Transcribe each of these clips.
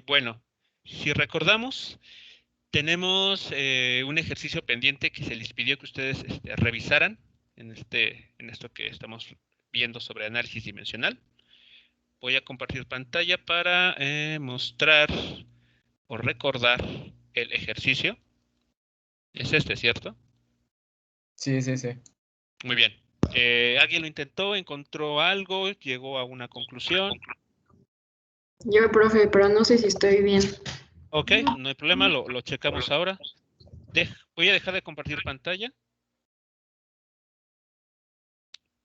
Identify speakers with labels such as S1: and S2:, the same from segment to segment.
S1: Bueno, si recordamos, tenemos un ejercicio pendiente que se les pidió que ustedes revisaran en esto que estamos viendo sobre análisis dimensional. Voy a compartir pantalla para mostrar o recordar el ejercicio. Es ¿cierto?
S2: Sí, sí, sí.
S1: Muy bien. ¿Alguien lo intentó? ¿Encontró algo? ¿Llegó a una conclusión?
S3: Yo, profe, pero no sé si estoy bien.
S1: Ok, no hay problema, lo checamos ahora. Voy a dejar de compartir pantalla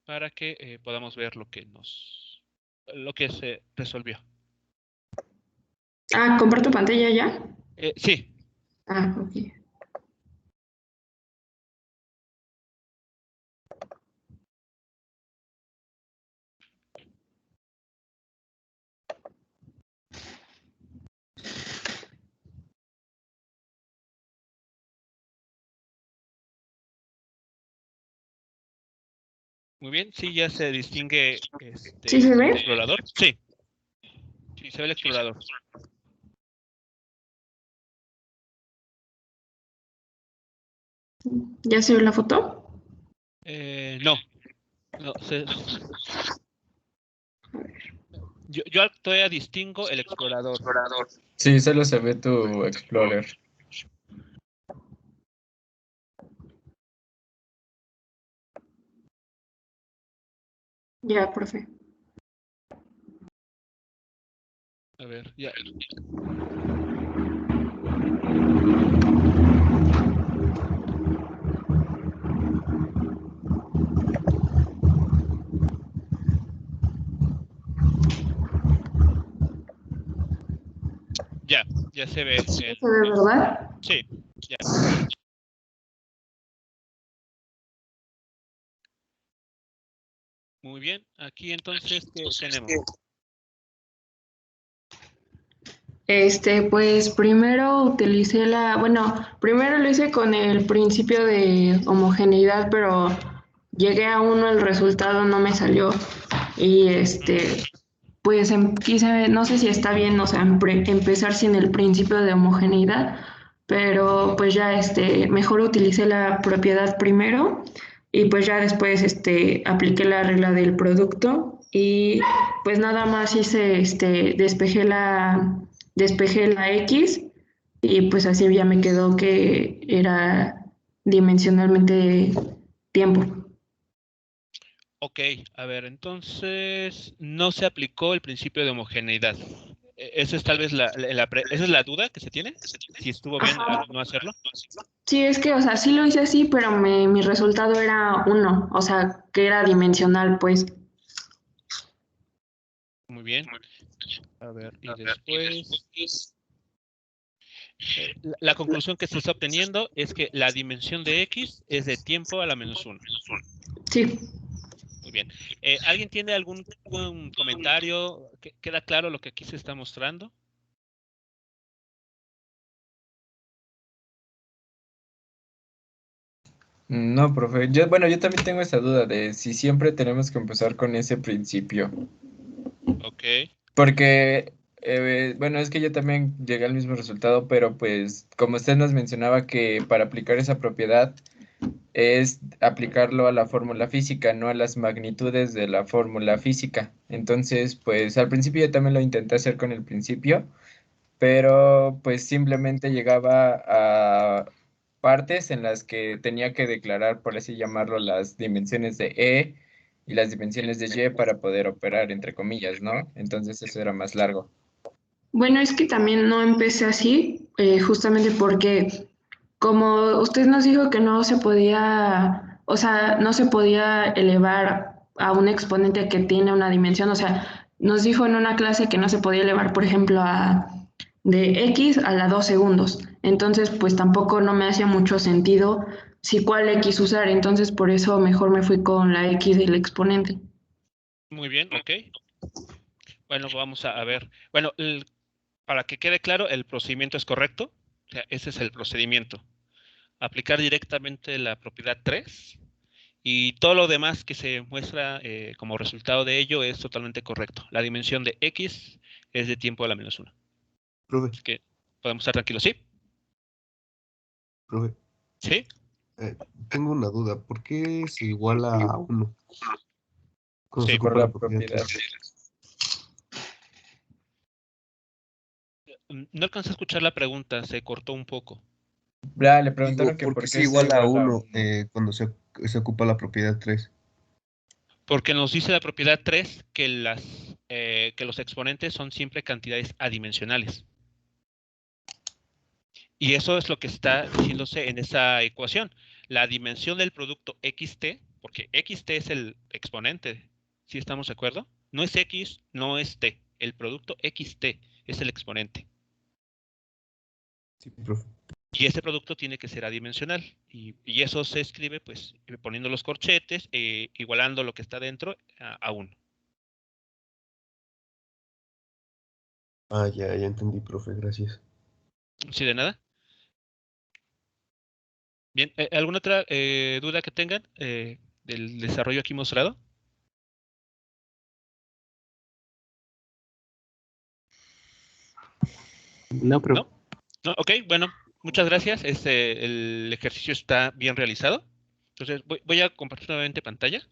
S1: para que podamos ver lo que se resolvió.
S3: Ah, ¿comparto pantalla ya?
S1: Sí,
S3: Ah, ok.
S1: muy bien. Sí, ya se distingue
S3: ¿Sí se
S1: el
S3: ve?
S1: explorador. Sí, sí, se ve el explorador.
S3: ¿Ya se ve la foto?
S1: No, no, yo todavía distingo el explorador.
S2: Sí, solo se ve tu Explorer.
S3: Ya, profe.
S1: A ver, ya. Ya se ve.
S3: Sí se ve, ¿verdad?
S1: Sí, ya. Muy bien. Aquí entonces, ¿qué tenemos?
S3: Pues primero utilicé primero lo hice con el principio de homogeneidad, pero llegué a uno, el resultado no me salió. Y pues quise, no sé si está bien, o sea, empezar sin el principio de homogeneidad, pero pues ya mejor utilicé la propiedad primero y pues ya después apliqué la regla del producto y pues nada más hice despejé la X y pues así ya me quedó que era dimensionalmente tiempo.
S1: Ok, a ver, entonces no se aplicó el principio de homogeneidad. Esa es tal vez esa es la duda que se tiene, si estuvo bien
S3: Ajá.
S1: al no hacerlo.
S3: Sí, es que, o sea, sí lo hice así, pero mi resultado era uno, o sea, que era dimensional, pues.
S1: Muy bien. A ver, y después, la conclusión que se está obteniendo es que la dimensión de X es de tiempo a la menos 1.
S3: Sí.
S1: Muy bien. ¿Alguien tiene algún comentario? ¿Queda claro lo que aquí se está mostrando?
S2: No, profe. Bueno, yo también tengo esa duda de si siempre tenemos que empezar con ese principio.
S1: Ok.
S2: Porque, bueno, es que yo también llegué al mismo resultado, pero pues como usted nos mencionaba que para aplicar esa propiedad es aplicarlo a la fórmula física, no a las magnitudes de la fórmula física. Entonces, pues al principio yo también lo intenté hacer con el principio, pero pues simplemente llegaba a partes en las que tenía que declarar, por así llamarlo, las dimensiones de E y las dimensiones de Y para poder operar, entre comillas, ¿no? Entonces eso era más largo.
S3: Bueno, es que también no empecé así, justamente porque como usted nos dijo que no se podía, o sea, no se podía elevar a un exponente que tiene una dimensión, o sea, nos dijo en una clase que no se podía elevar, por ejemplo, de X a la 2 segundos. Entonces, pues tampoco no me hacía mucho sentido si cuál X usar, entonces por eso mejor me fui con la X del exponente.
S1: Muy bien, ok. Bueno, vamos a ver. Bueno, para que quede claro, el procedimiento es correcto. O sea, ese es el procedimiento. Aplicar directamente la propiedad 3 y todo lo demás que se muestra como resultado de ello es totalmente correcto. La dimensión de X es de tiempo a la menos 1.
S4: Profe,
S1: Así que podemos estar tranquilos, ¿sí?
S4: profe,
S1: ¿Sí?
S4: tengo una duda. ¿Por qué se iguala a 1 cuando se
S1: Sí.
S4: ocupa
S2: Por
S4: la
S2: la
S4: propiedad
S2: propiedad.
S4: 3?
S1: No alcancé a escuchar la pregunta, se cortó un poco.
S2: Le
S4: Digo,
S2: preguntaron que
S4: ¿por
S2: por
S4: qué
S2: qué
S4: se
S2: se
S4: iguala a
S2: iguala a
S4: 1
S2: 1.
S4: cuando se ocupa la propiedad 3?
S1: Porque nos dice la propiedad 3 que que los exponentes son siempre cantidades adimensionales. Y eso es lo que está diciéndose en esa ecuación. La dimensión del producto xt, porque xt es el exponente, ¿sí estamos de acuerdo? No es x, no es t. El producto xt es el exponente.
S4: Sí, profe.
S1: Y ese producto tiene que ser adimensional. Y eso se escribe pues poniendo los corchetes, igualando lo que está dentro a 1.
S4: Ah, ya entendí, profe, gracias.
S1: ¿Sí de nada? Bien, ¿alguna otra duda que tengan del desarrollo aquí mostrado?
S5: No, profe.
S1: ¿No? ¿No? Ok, bueno, muchas gracias. El ejercicio está bien realizado. Entonces, voy a compartir nuevamente pantalla.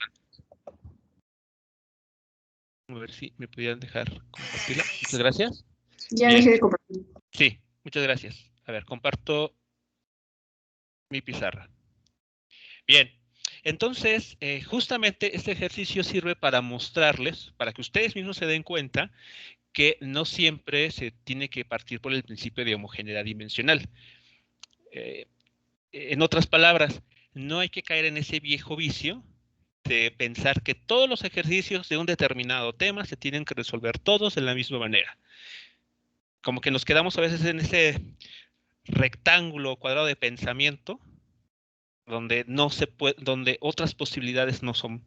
S1: A ver si me pudieran dejar compartirla. Muchas gracias.
S3: Ya
S1: Bien.
S3: dejé de compartir.
S1: Sí, muchas gracias. A ver, comparto mi pizarra. Bien, entonces, justamente este ejercicio sirve para mostrarles, para que ustedes mismos se den cuenta que no siempre se tiene que partir por el principio de homogeneidad dimensional. En otras palabras, no hay que caer en ese viejo vicio de pensar que todos los ejercicios de un determinado tema se tienen que resolver todos de la misma manera. Como que nos quedamos a veces en ese rectángulo cuadrado de pensamiento donde no se puede, donde otras posibilidades no son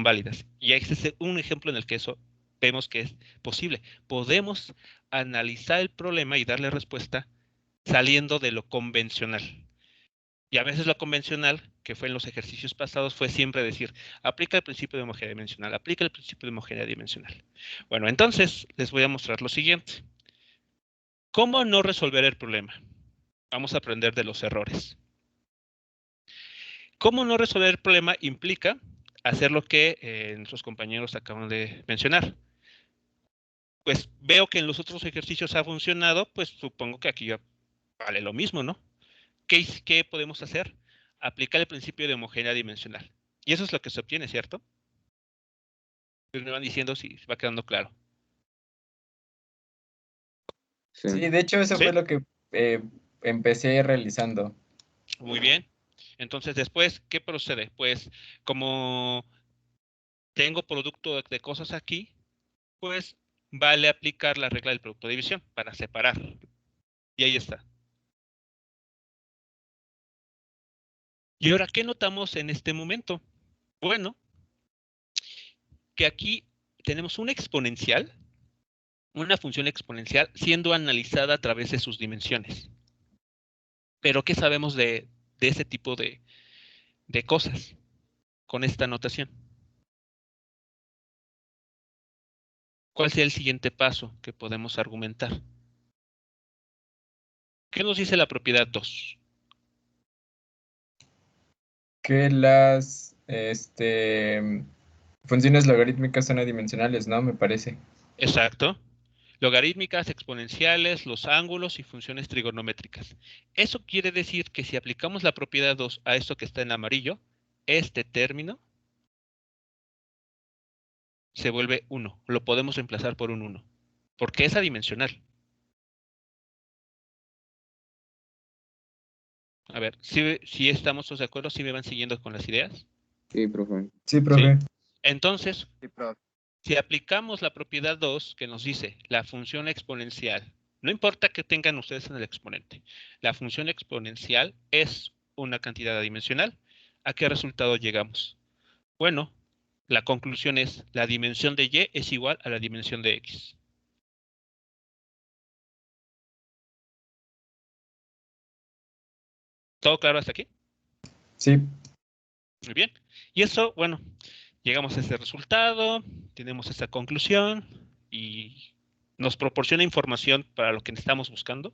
S1: válidas. Y este es un ejemplo en el que eso vemos que es posible. Podemos analizar el problema y darle respuesta saliendo de lo convencional. Y a veces lo convencional, que fue en los ejercicios pasados, fue siempre decir, aplica el principio de homogeneidad dimensional, aplica el principio de homogeneidad dimensional. Bueno, entonces les voy a mostrar lo siguiente. ¿Cómo no resolver el problema? Vamos a aprender de los errores. ¿Cómo no resolver el problema? Implica hacer lo que nuestros compañeros acaban de mencionar. Pues veo que en los otros ejercicios ha funcionado, pues supongo que aquí ya vale lo mismo, ¿no? ¿Qué podemos hacer? Aplicar el principio de homogeneidad dimensional. Y eso es lo que se obtiene, ¿cierto? Pues me van diciendo si va quedando claro.
S2: Sí, de hecho eso
S1: ¿Sí?
S2: fue lo que empecé realizando.
S1: Muy bien. Entonces después, ¿qué procede? Pues como tengo producto de cosas aquí, pues vale aplicar la regla del producto de división para separar. Y ahí está. ¿Y ahora qué notamos en este momento? Bueno, que aquí tenemos una exponencial, una función exponencial siendo analizada a través de sus dimensiones. Pero ¿qué sabemos de ese tipo de cosas con esta notación? ¿Cuál sería el siguiente paso que podemos argumentar? ¿Qué nos dice la propiedad 2?
S2: Que las funciones logarítmicas son adimensionales, ¿no? Me parece.
S1: Exacto. Logarítmicas, exponenciales, los ángulos y funciones trigonométricas. Eso quiere decir que si aplicamos la propiedad 2 a esto que está en amarillo, este término se vuelve 1. Lo podemos reemplazar por un 1. Porque es adimensional. A ver, si estamos todos de acuerdo, si me van siguiendo con las ideas.
S5: Sí, profe.
S2: Sí, profe.
S1: ¿Sí? Entonces,
S6: Sí, profe.
S1: si aplicamos la propiedad 2 que nos dice la función exponencial, no importa que tengan ustedes en el exponente, la función exponencial es una cantidad adimensional, ¿a qué resultado llegamos? Bueno, la conclusión es la dimensión de y es igual a la dimensión de x. ¿Todo claro hasta aquí?
S2: Sí.
S1: Muy bien. Y eso, bueno, llegamos a este resultado, tenemos esta conclusión y ¿Nos proporciona información para lo que estamos buscando?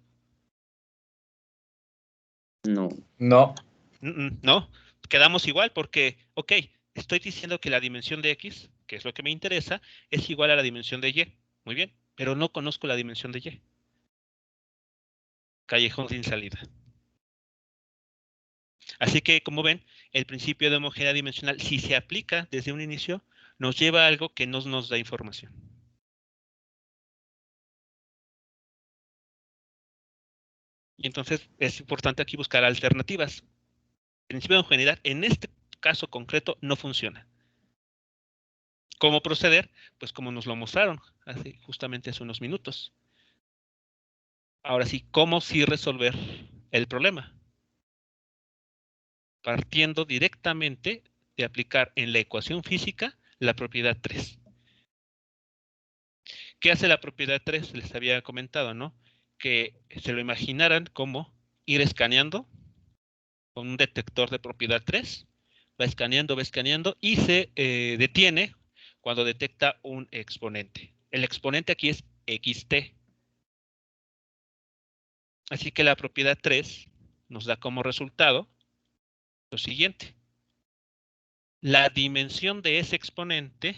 S5: No.
S2: No.
S1: No, quedamos igual porque, ok, estoy diciendo que la dimensión de X, que es lo que me interesa, es igual a la dimensión de Y. Muy bien, pero no conozco la dimensión de Y. Callejón sin salida. Así que, como ven, el principio de homogeneidad dimensional, si se aplica desde un inicio, nos lleva a algo que no nos da información. Y entonces es importante aquí buscar alternativas. El principio de homogeneidad, en este caso concreto, no funciona. ¿Cómo proceder? Pues como nos lo mostraron justamente hace unos minutos. Ahora sí, ¿cómo sí resolver el problema? Partiendo directamente de aplicar en la ecuación física la propiedad 3. ¿Qué hace la propiedad 3? Les había comentado, ¿no? Que se lo imaginaran como ir escaneando con un detector de propiedad 3. Va escaneando y se detiene cuando detecta un exponente. El exponente aquí es xt. Así que la propiedad 3 nos da como resultado lo siguiente. La dimensión de ese exponente,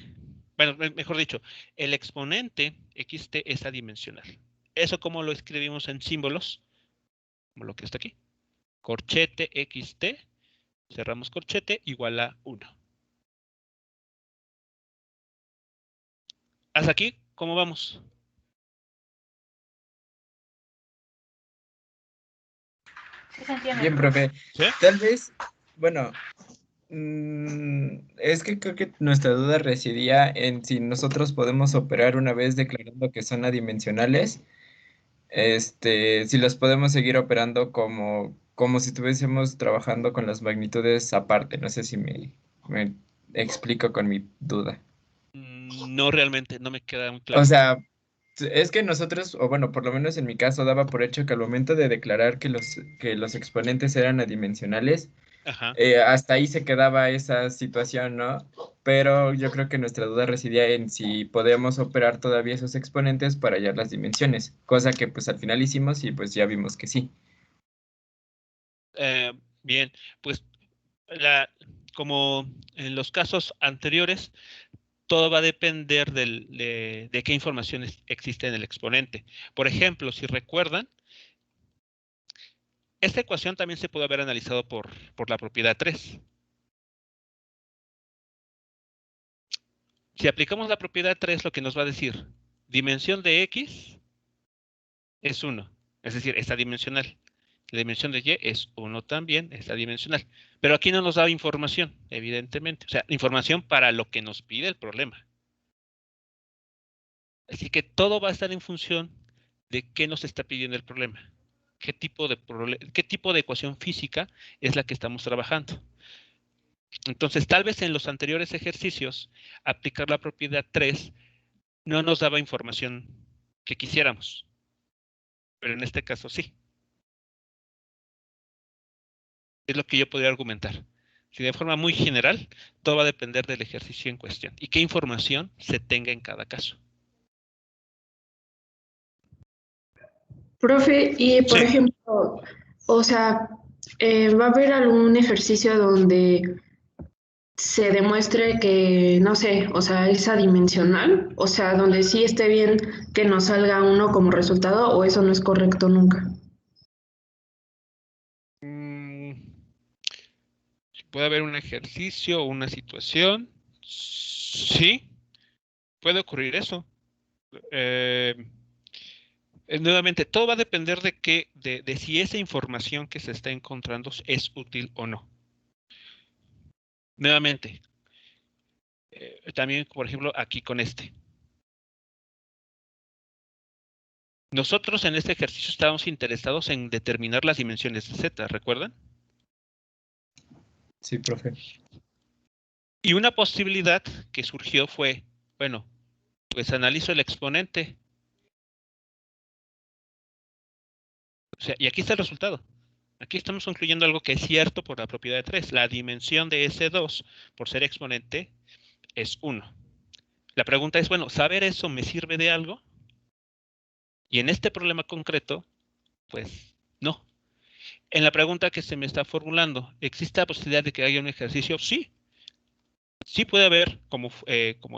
S1: bueno, mejor dicho, el exponente xt es adimensional. Eso como lo escribimos en símbolos, como lo que está aquí. Corchete xt, cerramos corchete, igual a 1. Hasta aquí, ¿cómo vamos?
S3: Sí se entiende.
S2: Bien, profe.
S1: ¿Sí?
S2: Tal vez, bueno, es que creo que nuestra duda residía en si nosotros podemos operar una vez declarando que son adimensionales, si los podemos seguir operando como si estuviésemos trabajando con las magnitudes aparte. No sé si me explico con mi duda.
S1: No realmente, no me queda muy
S2: O
S1: claro.
S2: sea, es que nosotros, o bueno, por lo menos en mi caso, daba por hecho que al momento de declarar que los exponentes eran adimensionales,
S1: Ajá.
S2: hasta ahí se quedaba esa situación, ¿no? Pero yo creo que nuestra duda residía en si podemos operar todavía esos exponentes para hallar las dimensiones, cosa que pues al final hicimos y pues ya vimos que sí.
S1: Bien, pues como en los casos anteriores, todo va a depender de qué información existe en el exponente. Por ejemplo, si recuerdan, esta ecuación también se pudo haber analizado por la propiedad 3. Si aplicamos la propiedad 3, lo que nos va a decir, dimensión de X es 1, es decir, está dimensional. La dimensión de Y es 1 también, está dimensional. Pero aquí no nos da información, evidentemente. O sea, información para lo que nos pide el problema. Así que todo va a estar en función de qué nos está pidiendo el problema. ¿Qué tipo de ecuación física es la que estamos trabajando? Entonces, tal vez en los anteriores ejercicios, aplicar la propiedad 3 no nos daba información que quisiéramos. Pero en este caso sí. Es lo que yo podría argumentar. Si de forma muy general, todo va a depender del ejercicio en cuestión y qué información se tenga en cada caso.
S3: Profe, y por
S1: Sí.
S3: ejemplo, o sea, ¿va a haber algún ejercicio donde se demuestre que, no sé, o sea, es adimensional? O sea, donde sí esté bien que nos salga uno como resultado, o eso no es correcto nunca.
S1: ¿Puede haber un ejercicio o una situación? Sí, puede ocurrir eso. Nuevamente, todo va a depender de si esa información que se está encontrando es útil o no. Nuevamente, también, por ejemplo, aquí con este. Nosotros en este ejercicio estábamos interesados en determinar las dimensiones de Z, ¿recuerdan?
S2: Sí, profe.
S1: Y una posibilidad que surgió fue, bueno, pues analizo el exponente. O sea, y aquí está el resultado. Aquí estamos concluyendo algo que es cierto por la propiedad de 3. La dimensión de S2, por ser exponente, es 1. La pregunta es, bueno, ¿saber eso me sirve de algo? Y en este problema concreto, pues no. En la pregunta que se me está formulando, ¿existe la posibilidad de que haya un ejercicio? Sí. Sí puede haber, como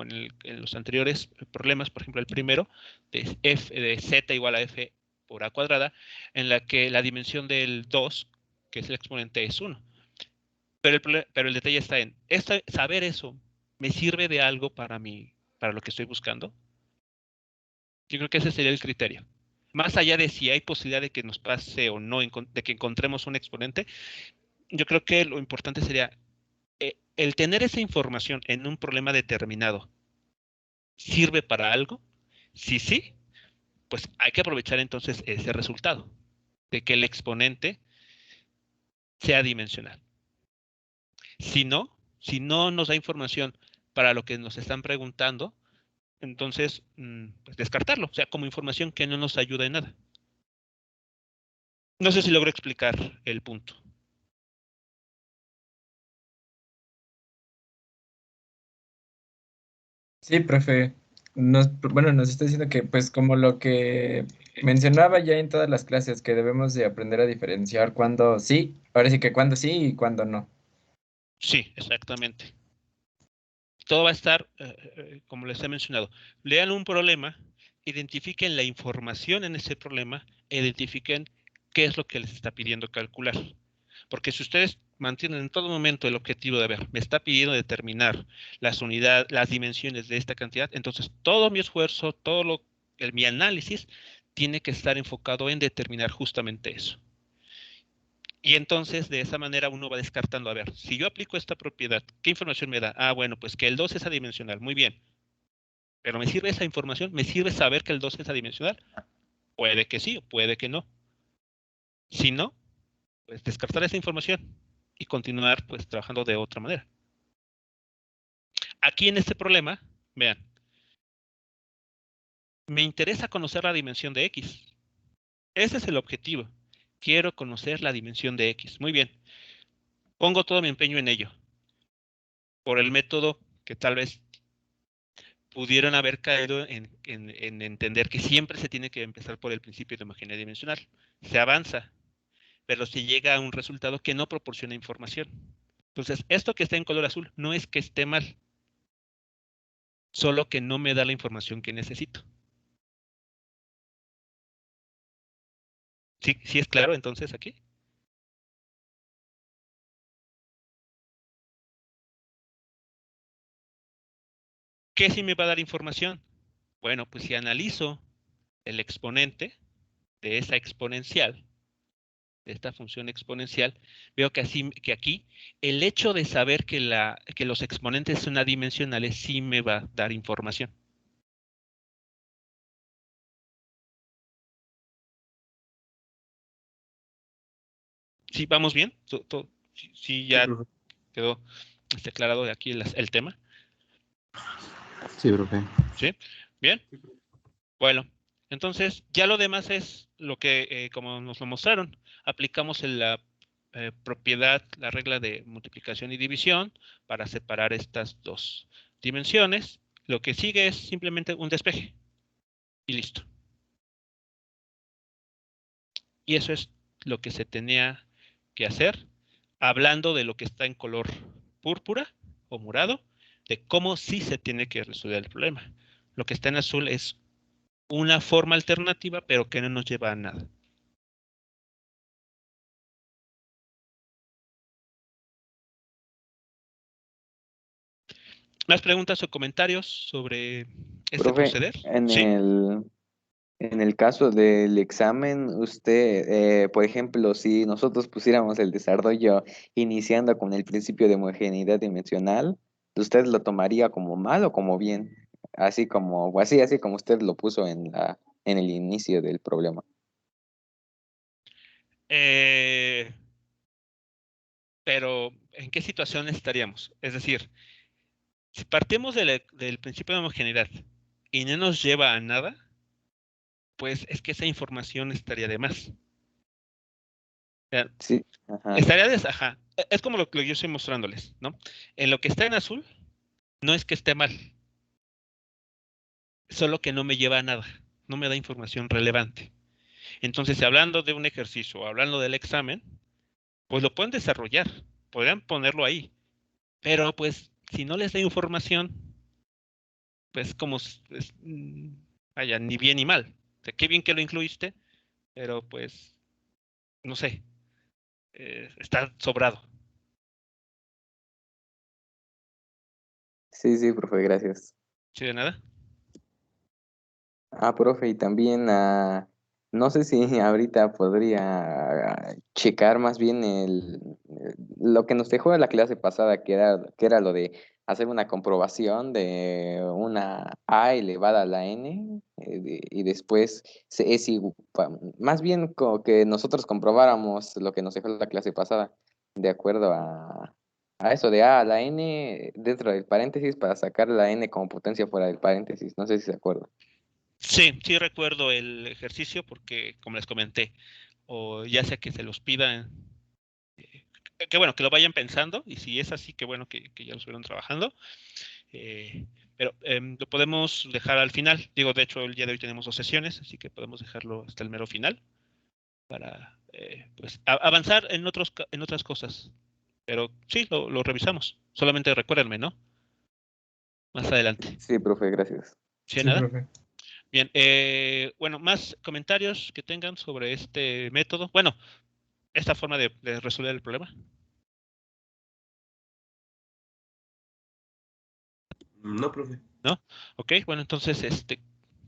S1: en los anteriores problemas, por ejemplo, el primero, de z igual a f por a cuadrada, en la que la dimensión del 2, que es el exponente, es 1. Pero el detalle está en, saber eso, ¿me sirve de algo para lo que estoy buscando? Yo creo que ese sería el criterio. Más allá de si hay posibilidad de que nos pase o no, de que encontremos un exponente, yo creo que lo importante sería el tener esa información en un problema determinado. ¿Sirve para algo? Si sí, pues hay que aprovechar entonces ese resultado, de que el exponente sea dimensional. Si no nos da información para lo que nos están preguntando, entonces pues descartarlo, o sea, como información que no nos ayuda en nada. No sé si logro explicar el punto.
S2: Sí, profe. Bueno, nos está diciendo que, pues, como lo que mencionaba ya en todas las clases, que debemos de aprender a diferenciar cuándo sí, ahora sí que cuándo sí y cuándo no.
S1: Sí, exactamente. Todo va a estar, como les he mencionado, lean un problema, identifiquen la información en ese problema, identifiquen qué es lo que les está pidiendo calcular. Porque si ustedes mantienen en todo momento el objetivo de, ver, me está pidiendo determinar las unidades, las dimensiones de esta cantidad, entonces todo mi esfuerzo, mi análisis tiene que estar enfocado en determinar justamente eso. Y entonces, de esa manera, uno va descartando, a ver, si yo aplico esta propiedad, ¿qué información me da? Ah, bueno, pues que el 2 es adimensional, muy bien. ¿Pero me sirve esa información? ¿Me sirve saber que el 2 es adimensional? Puede que sí, puede que no. Si no, pues descartar esa información y continuar pues trabajando de otra manera. Aquí en este problema, vean, me interesa conocer la dimensión de X. Ese es el objetivo. Quiero conocer la dimensión de X. Muy bien. Pongo todo mi empeño en ello. Por el método que tal vez pudieron haber caído en entender que siempre se tiene que empezar por el principio de homogeneidad dimensional. Se avanza, pero se llega a un resultado que no proporciona información. Entonces, esto que está en color azul no es que esté mal, solo que no me da la información que necesito. ¿Sí, sí es claro entonces aquí? ¿Qué sí me va a dar información? Bueno, pues si analizo el exponente de esa exponencial, de esta función exponencial, veo que aquí el hecho de saber que los exponentes son adimensionales sí me va a dar información. ¿Sí vamos bien? ¿Sí ya quedó aclarado de aquí el tema?
S5: Sí, profe.
S1: ¿Sí? ¿Bien? Bueno, entonces ya lo demás es lo que, como nos lo mostraron, aplicamos la propiedad, la regla de multiplicación y división para separar estas dos dimensiones. Lo que sigue es simplemente un despeje y listo. Y eso es lo que se tenía que hacer, hablando de lo que está en color púrpura o morado, de cómo sí se tiene que resolver el problema. Lo que está en azul es una forma alternativa, pero que no nos lleva a nada. ¿Más preguntas o comentarios sobre este
S5: Profe,
S1: proceder?
S5: en
S1: Sí.
S5: el caso del examen, usted, por ejemplo, si nosotros pusiéramos el desarrollo iniciando con el principio de homogeneidad dimensional, ¿usted lo tomaría como mal o como bien? Así como usted lo puso en el inicio del problema.
S1: Pero, ¿en qué situación estaríamos? Es decir, si partimos del principio de homogeneidad y no nos lleva a nada, pues es que esa información estaría de más.
S5: Sí, ajá.
S1: Estaría de ajá. Es como lo que yo estoy mostrándoles, ¿no? En lo que está en azul, no es que esté mal, solo que no me lleva a nada. no me da información relevante. Entonces, hablando de un ejercicio o hablando del examen, pues lo pueden desarrollar, podrían ponerlo ahí, pero pues si no les da información, pues como vaya, ni bien ni mal. O sea, qué bien que lo incluiste, pero pues, no sé, está sobrado.
S5: Sí, sí, profe, gracias.
S1: ¿Sí de nada?
S5: Profe, y también, no sé si ahorita podría checar más bien lo que nos dejó la clase pasada, que era lo de hacer una comprobación de una A elevada a la N, y después más bien como que nosotros comprobáramos lo que nos dejó la clase pasada, de acuerdo a eso de A a la N dentro del paréntesis para sacar la N como potencia fuera del paréntesis. No sé si se acuerda.
S1: Sí, sí recuerdo el ejercicio porque, como les comenté, o ya sea que se los pidan, que bueno, que lo vayan pensando, y si es así, que bueno que ya lo estuvieron trabajando, pero lo podemos dejar al final. Digo, de hecho, el día de hoy tenemos 2 sesiones, así que podemos dejarlo hasta el mero final para pues, avanzar en otras cosas. Pero sí, lo revisamos. Solamente recuérdenme, ¿no? Más adelante.
S5: Sí, profe, gracias.
S1: ¿Sí,
S2: Sí,
S1: nada?
S2: profe.
S1: Bien, bueno, más comentarios que tengan sobre este método. Bueno, esta forma de resolver el problema.
S4: No, profe.
S1: ¿No? Ok, bueno, entonces,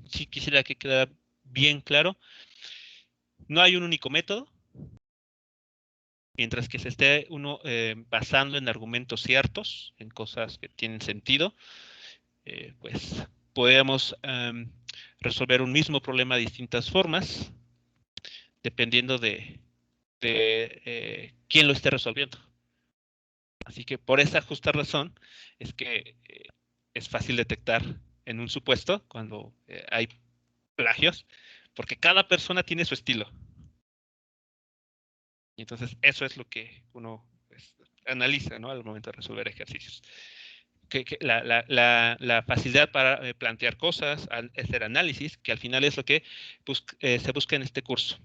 S1: sí quisiera que quedara bien claro. No hay un único método. Mientras que se esté uno basando en argumentos ciertos, en cosas que tienen sentido, pues podemos resolver un mismo problema de distintas formas, dependiendo de quién lo esté resolviendo. Así que por esa justa razón es que es fácil detectar en un supuesto cuando hay plagios, porque cada persona tiene su estilo. Y entonces eso es lo que uno pues, analiza, ¿no? Al momento de resolver ejercicios. La facilidad para plantear cosas, hacer análisis, que al final es lo que se busca en este curso.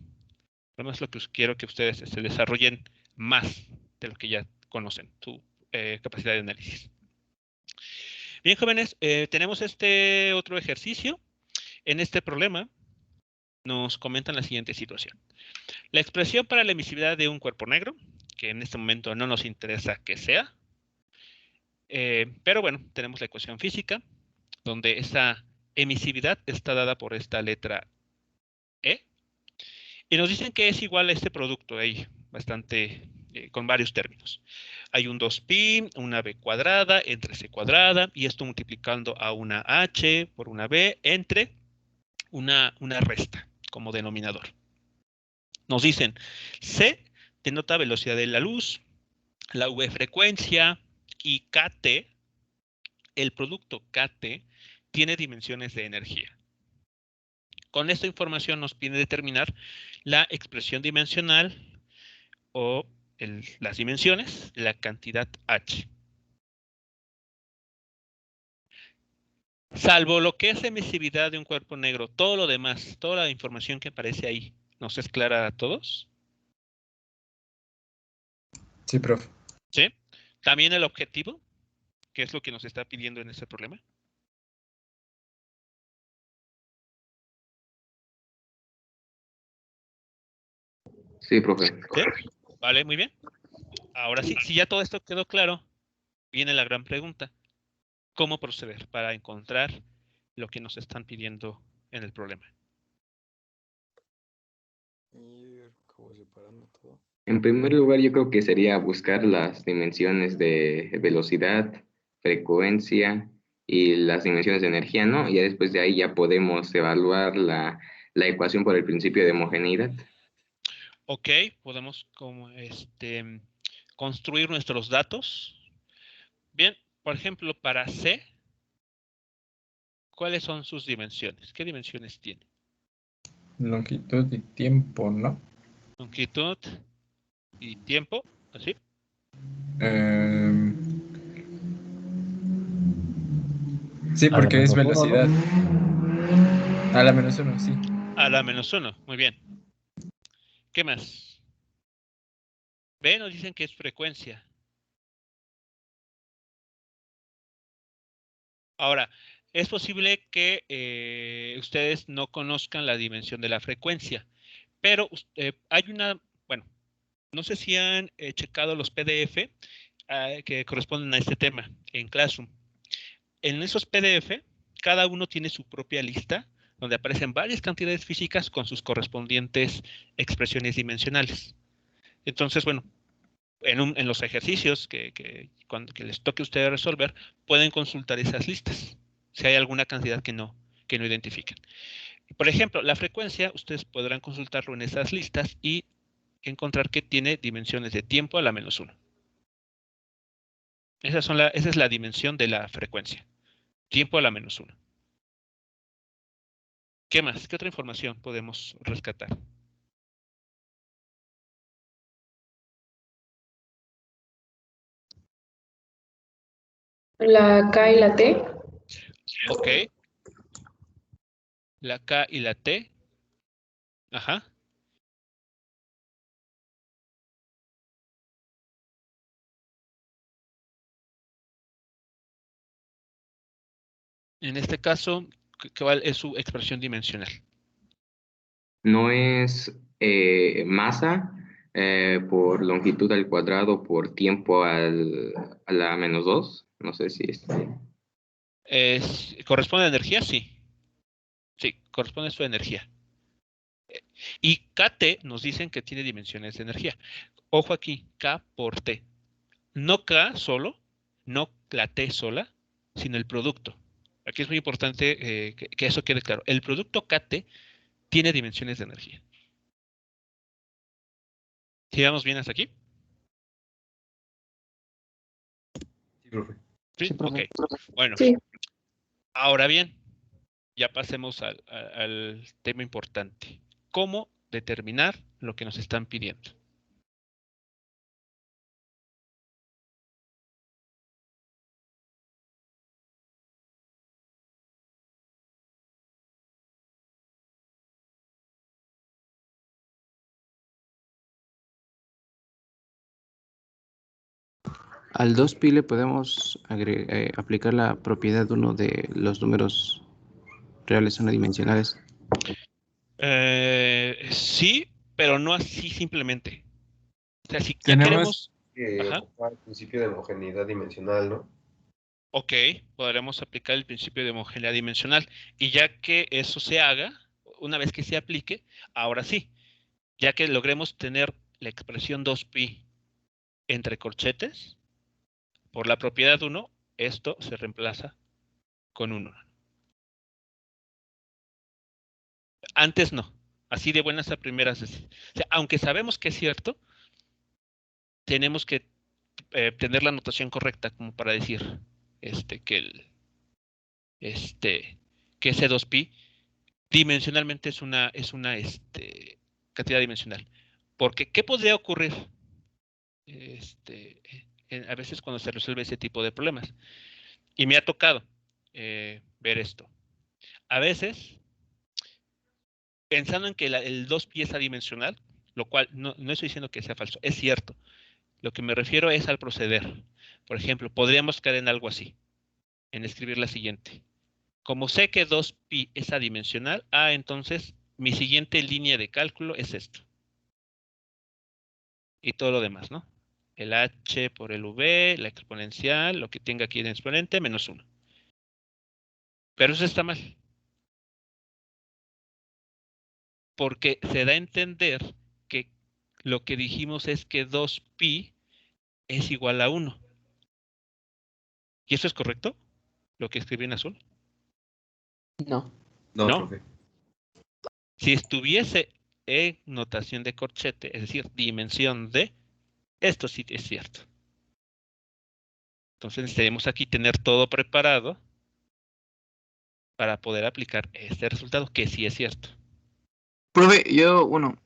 S1: Además, lo que quiero que ustedes se desarrollen más de lo que ya conocen, su capacidad de análisis. Bien, jóvenes, tenemos este otro ejercicio. En este problema nos comentan la siguiente situación. La expresión para la emisividad de un cuerpo negro, que en este momento no nos interesa que sea, pero bueno, tenemos la ecuación física, donde esa emisividad está dada por esta letra E, y nos dicen que es igual a este producto ahí, bastante, con varios términos. Hay un 2pi, una b cuadrada, entre c cuadrada, y esto multiplicando a una h por una b, entre una resta como denominador. Nos dicen, c denota velocidad de la luz, la v frecuencia, y kt, el producto kt, tiene dimensiones de energía. Con esta información nos pide determinar la expresión dimensional o las dimensiones, la cantidad h. Salvo lo que es emisividad de un cuerpo negro, todo lo demás, toda la información que aparece ahí, ¿nos es clara a todos?
S2: Sí, profe.
S1: ¿Sí? También el objetivo, que es lo que nos está pidiendo en este problema.
S5: Sí, profe.
S1: ¿Sí? Vale, muy bien. Ahora sí, si ya todo esto quedó claro, viene la gran pregunta. ¿Cómo proceder para encontrar lo que nos están pidiendo en el problema?
S5: En primer lugar, yo creo que sería buscar las dimensiones de velocidad, frecuencia y las dimensiones de energía, ¿no? Y ya después de ahí ya podemos evaluar la ecuación por el principio de homogeneidad.
S1: Ok, podemos como construir nuestros datos. Bien, por ejemplo, para C, ¿cuáles son sus dimensiones? ¿Qué dimensiones tiene?
S2: Longitud y tiempo, ¿no?
S1: Longitud y tiempo, ¿así?
S2: Sí, porque es velocidad. A la menos 1, sí.
S1: A la -1, muy bien. ¿Qué más? B nos dicen que es frecuencia. Ahora, es posible que ustedes no conozcan la dimensión de la frecuencia, pero hay una, bueno, no sé si han checado los PDF que corresponden a este tema en Classroom. En esos PDF, cada uno tiene su propia lista, donde aparecen varias cantidades físicas con sus correspondientes expresiones dimensionales. Entonces, bueno, en los ejercicios que les toque a ustedes resolver, pueden consultar esas listas, si hay alguna cantidad que no identifiquen. Por ejemplo, la frecuencia, ustedes podrán consultarlo en esas listas y encontrar que tiene dimensiones de tiempo a la -1. Esa es la dimensión de la frecuencia, tiempo a la -1. ¿Qué más? ¿Qué otra información podemos rescatar?
S3: La K y la T.
S1: Ok. La K y la T. Ajá. En este caso, ¿cuál es su expresión dimensional?
S6: No es masa por longitud al cuadrado por tiempo a la -2. No sé si está bien.
S1: ¿Corresponde a energía? Sí. Sí, corresponde a su energía. Y KT nos dicen que tiene dimensiones de energía. Ojo aquí, K por T. No K solo, no la T sola, sino el producto. Aquí es muy importante que eso quede claro. El producto KT tiene dimensiones de energía. ¿Sí vamos bien hasta aquí?
S4: Sí, profe.
S1: Sí,
S5: Sí, profe.
S1: ok. Bueno,
S3: Sí.
S1: ahora bien, ya pasemos al tema importante. ¿Cómo determinar lo que nos están pidiendo?
S7: Al 2pi le podemos aplicar la propiedad 1 de los números reales unidimensionales.
S1: Sí, pero no así simplemente. O sea, si ya
S2: Tenemos
S1: queremos... Ajá.
S4: Ocupar el principio de homogeneidad dimensional, ¿no?
S1: Ok, podremos aplicar el principio de homogeneidad dimensional. Y ya que eso se haga, una vez que se aplique, ahora sí, ya que logremos tener la expresión 2pi entre corchetes, por la propiedad 1, esto se reemplaza con 1. Antes no, así de buenas a primeras. O sea, aunque sabemos que es cierto, tenemos que tener la notación correcta como para decir que ese 2pi dimensionalmente es una cantidad dimensional. Porque, ¿qué podría ocurrir a veces cuando se resuelve ese tipo de problemas? Y me ha tocado ver esto. A veces, pensando en que el 2pi es adimensional, lo cual no estoy diciendo que sea falso, es cierto. Lo que me refiero es al proceder. Por ejemplo, podríamos caer en algo así, en escribir la siguiente. Como sé que 2pi es adimensional, entonces mi siguiente línea de cálculo es esto. Y todo lo demás, ¿no? El h por el v, la exponencial, lo que tenga aquí en exponente, menos 1. Pero eso está mal. Porque se da a entender que lo que dijimos es que 2pi es igual a 1. ¿Y eso es correcto? Lo que escribí en azul.
S5: No.
S4: No,
S1: ¿No?
S4: profe.
S1: Si estuviese en notación de corchete, es decir, dimensión de, esto sí es cierto. Entonces necesitamos aquí tener todo preparado para poder aplicar este resultado, que sí es cierto.
S7: Profe, bueno,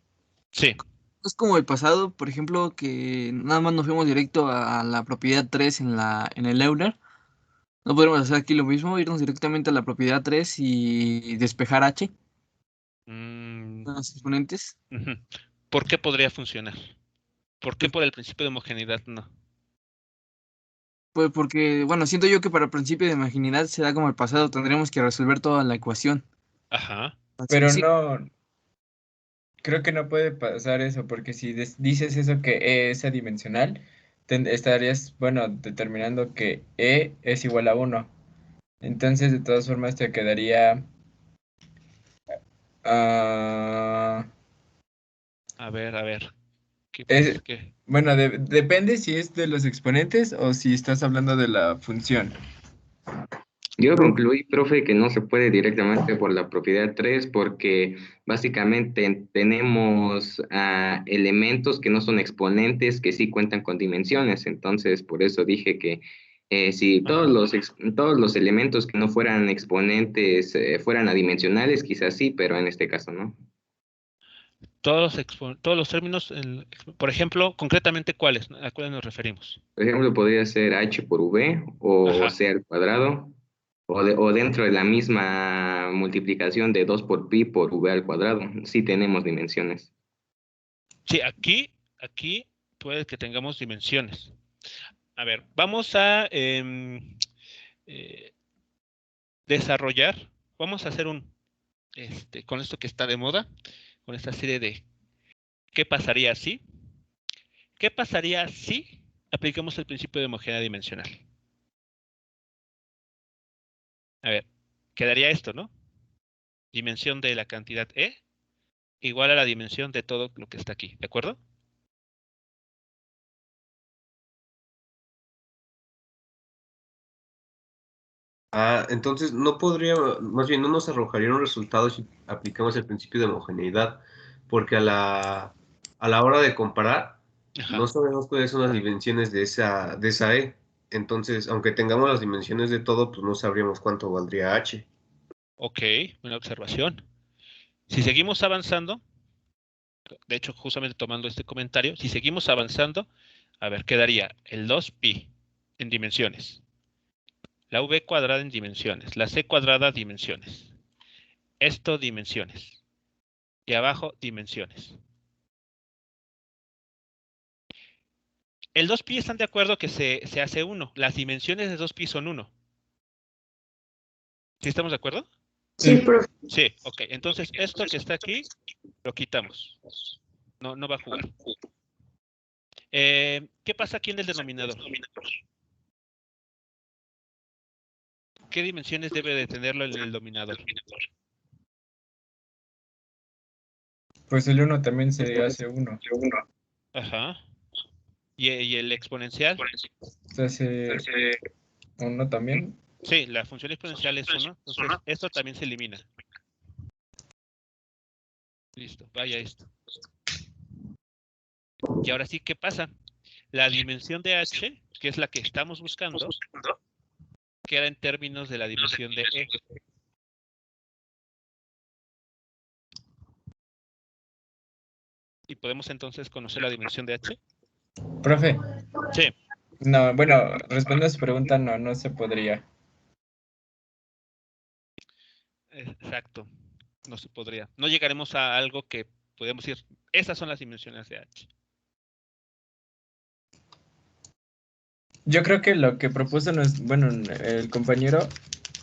S1: Sí.
S7: es como el pasado, por ejemplo, que nada más nos fuimos directo a la propiedad 3 en el Euler.
S8: ¿No podemos hacer aquí lo mismo? Irnos directamente a la propiedad 3 y despejar H,
S1: Mm,
S8: los exponentes.
S1: ujú. ¿Por qué podría funcionar? ¿Por qué por el principio de homogeneidad no?
S8: Pues porque, bueno, siento yo que para el principio de homogeneidad se da como el pasado, tendríamos que resolver toda la ecuación.
S1: Ajá.
S8: Así,
S2: Pero
S8: sí,
S2: no, creo que no puede pasar eso, porque si dices eso que E es adimensional, estarías, bueno, determinando que E es igual a 1. Entonces, de todas formas, te quedaría... ah,
S1: A ver.
S2: es,
S1: ¿Qué?
S2: bueno, depende si es de los exponentes o si estás hablando de la función.
S6: Yo concluí, profe, que no se puede directamente por la propiedad 3 porque básicamente tenemos elementos que no son exponentes que sí cuentan con dimensiones. Entonces, por eso dije que si todos todos los elementos que no fueran exponentes fueran adimensionales, quizás sí, pero en este caso no.
S1: Todos los términos, por ejemplo, concretamente, ¿cuáles? ¿A cuáles nos referimos?
S6: Por ejemplo, podría ser h por v o
S1: Ajá.
S6: c al cuadrado. O dentro de la misma multiplicación de 2 por pi por v al cuadrado, sí tenemos dimensiones.
S1: Sí, aquí puede que tengamos dimensiones. A ver, vamos a desarrollar, vamos a hacer con esto que está de moda, con esta serie de ¿qué pasaría si? ¿Qué pasaría si aplicamos el principio de homogeneidad dimensional? A ver, quedaría esto, ¿no? Dimensión de la cantidad E igual a la dimensión de todo lo que está aquí, ¿de acuerdo?
S4: Entonces no podría, más bien no nos arrojaría un resultado si aplicamos el principio de homogeneidad, porque a la hora de comparar,
S1: Ajá.
S4: no sabemos cuáles son las dimensiones de esa E. Entonces, aunque tengamos las dimensiones de todo, pues no sabríamos cuánto valdría H.
S1: Ok, buena observación. Si seguimos avanzando, de hecho, justamente tomando este comentario, si seguimos avanzando, a ver, quedaría el 2pi en dimensiones, la v cuadrada en dimensiones, la c cuadrada dimensiones, esto dimensiones, y abajo dimensiones. El 2pi están de acuerdo que se hace 1, las dimensiones de 2pi son 1. ¿Sí estamos de acuerdo?
S3: Sí, profe.
S1: Sí, ok. Entonces, esto que está aquí, lo quitamos. No va a jugar. ¿Qué pasa aquí en el denominador? ¿Qué dimensiones debe de tenerlo en el denominador?
S2: Pues el 1 también se hace 1.
S1: Ajá. ¿Y el exponencial?
S2: Se hace 1 también.
S1: Sí, la función exponencial es 1. Entonces, esto también se elimina. Listo, vaya esto. Y ahora sí, ¿qué pasa? La dimensión de h, que es la que estamos buscando, queda en términos de la dimensión de e. ¿Y podemos entonces conocer la dimensión de h?
S2: Profe,
S1: Sí,
S2: no, bueno, respondiendo a su pregunta, no se podría.
S1: exacto. No se podría. No llegaremos a algo que podemos decir, esas son las dimensiones de h.
S2: Yo creo que lo que propuso bueno, el compañero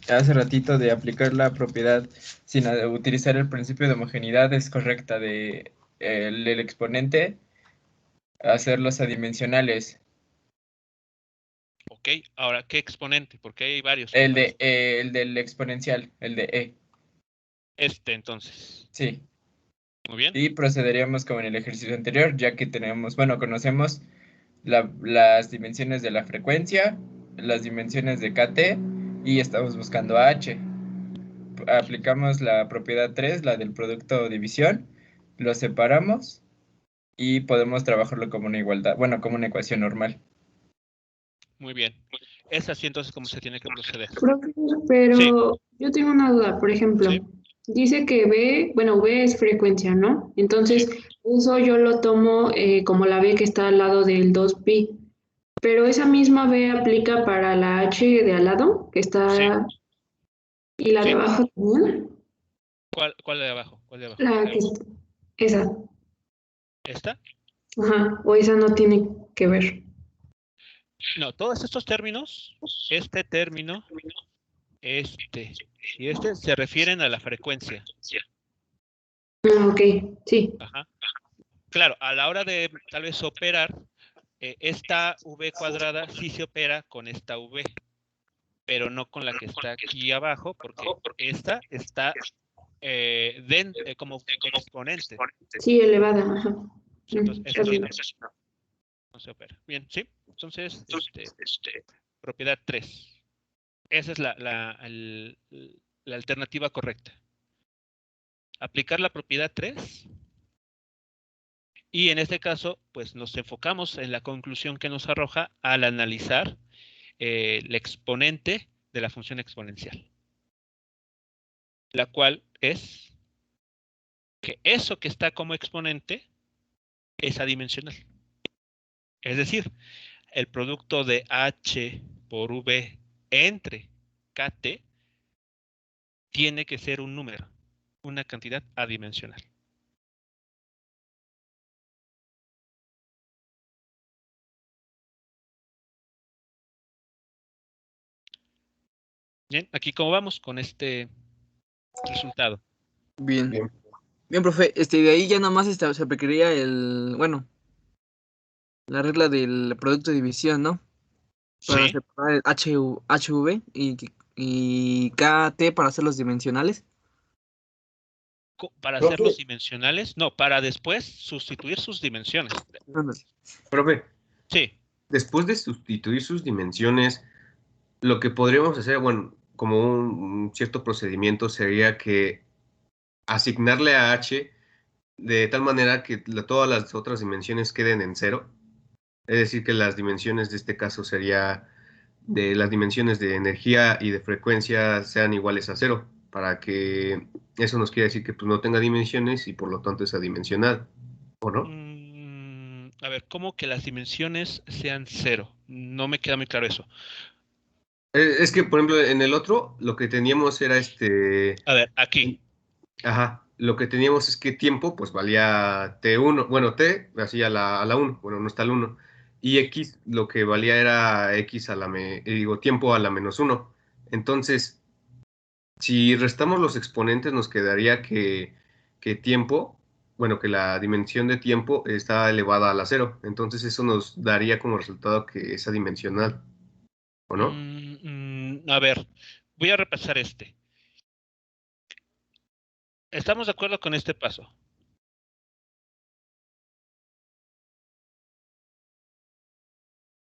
S2: hace ratito de aplicar la propiedad sin utilizar el principio de homogeneidad es correcta, de el exponente hacerlos adimensionales.
S1: Ok, ahora, ¿qué exponente? Porque hay varios.
S2: El del exponencial, el de E.
S1: Entonces.
S2: Sí.
S1: Muy bien.
S2: Y procederíamos como en el ejercicio anterior, ya que tenemos, bueno, conocemos las dimensiones de la frecuencia, las dimensiones de KT y estamos buscando H. Aplicamos la propiedad 3, la del producto división, lo separamos y podemos trabajarlo como una igualdad, bueno, como una ecuación normal.
S1: Muy bien. Es así entonces como se tiene que proceder.
S3: Profe, pero yo tengo una duda, por ejemplo,
S1: Sí.
S3: dice que V es frecuencia, ¿no? Entonces, eso yo lo tomo como la V que está al lado del 2pi. Pero esa misma B aplica para la H de al lado, que está,
S1: Sí.
S3: y la de
S1: Sí.
S3: abajo también.
S1: ¿Cuál de abajo? ¿Cuál de abajo?
S3: La que esa.
S1: ¿Esta?
S3: Ajá. O esa no tiene que ver.
S1: No, todos estos términos, este término, este y este se refieren a la frecuencia.
S3: Ok, sí.
S1: Ajá. Claro, a la hora de tal vez operar, esta V cuadrada sí se opera con esta V, pero no con la que está aquí abajo, porque esta está como exponente.
S3: Sí, elevada. Ajá.
S1: Entonces,
S3: Está
S1: eso sí
S3: bien.
S1: no se opera. Bien, sí. Entonces, propiedad 3. Esa es la alternativa correcta. Aplicar la propiedad 3. Y en este caso, pues nos enfocamos en la conclusión que nos arroja al analizar el exponente de la función exponencial. La cual es que eso que está como exponente es adimensional. Es decir, el producto de H por V entre KT tiene que ser un número, una cantidad adimensional. Bien, aquí cómo vamos con este resultado.
S8: Bien.
S4: Bien.
S8: Bien, profe. De ahí ya nada más se aplicaría bueno, la regla del producto de división, ¿no? Para
S1: Sí,
S8: separar el HV y KT para hacer los dimensionales.
S1: para
S4: Profe.
S1: hacerlos dimensionales, no, para después sustituir sus dimensiones.
S8: Ándale.
S4: Profe,
S1: Sí,
S4: después de sustituir sus dimensiones, lo que podríamos hacer, bueno, como un cierto procedimiento sería que asignarle a H de tal manera que todas las otras dimensiones queden en cero. Es decir, que las dimensiones de este caso sería de las dimensiones de energía y de frecuencia sean iguales a cero, para que eso nos quiere decir que pues, no tenga dimensiones y por lo tanto es adimensional, ¿o no?
S1: A ver, ¿cómo que las dimensiones sean cero? No me queda muy claro eso.
S4: Es que, por ejemplo, en el otro lo que teníamos era
S1: A ver, aquí.
S4: Ajá, lo que teníamos es que tiempo, pues valía T1, bueno, T, así a la 1, bueno, no está el 1, y X, lo que valía era X a digo, tiempo a la -1. Entonces, si restamos los exponentes, nos quedaría que tiempo, bueno, que la dimensión de tiempo está elevada a la 0. Entonces, eso nos daría como resultado que es adimensional, ¿o no?
S1: A ver, voy a repasar este. ¿Estamos de acuerdo con este paso?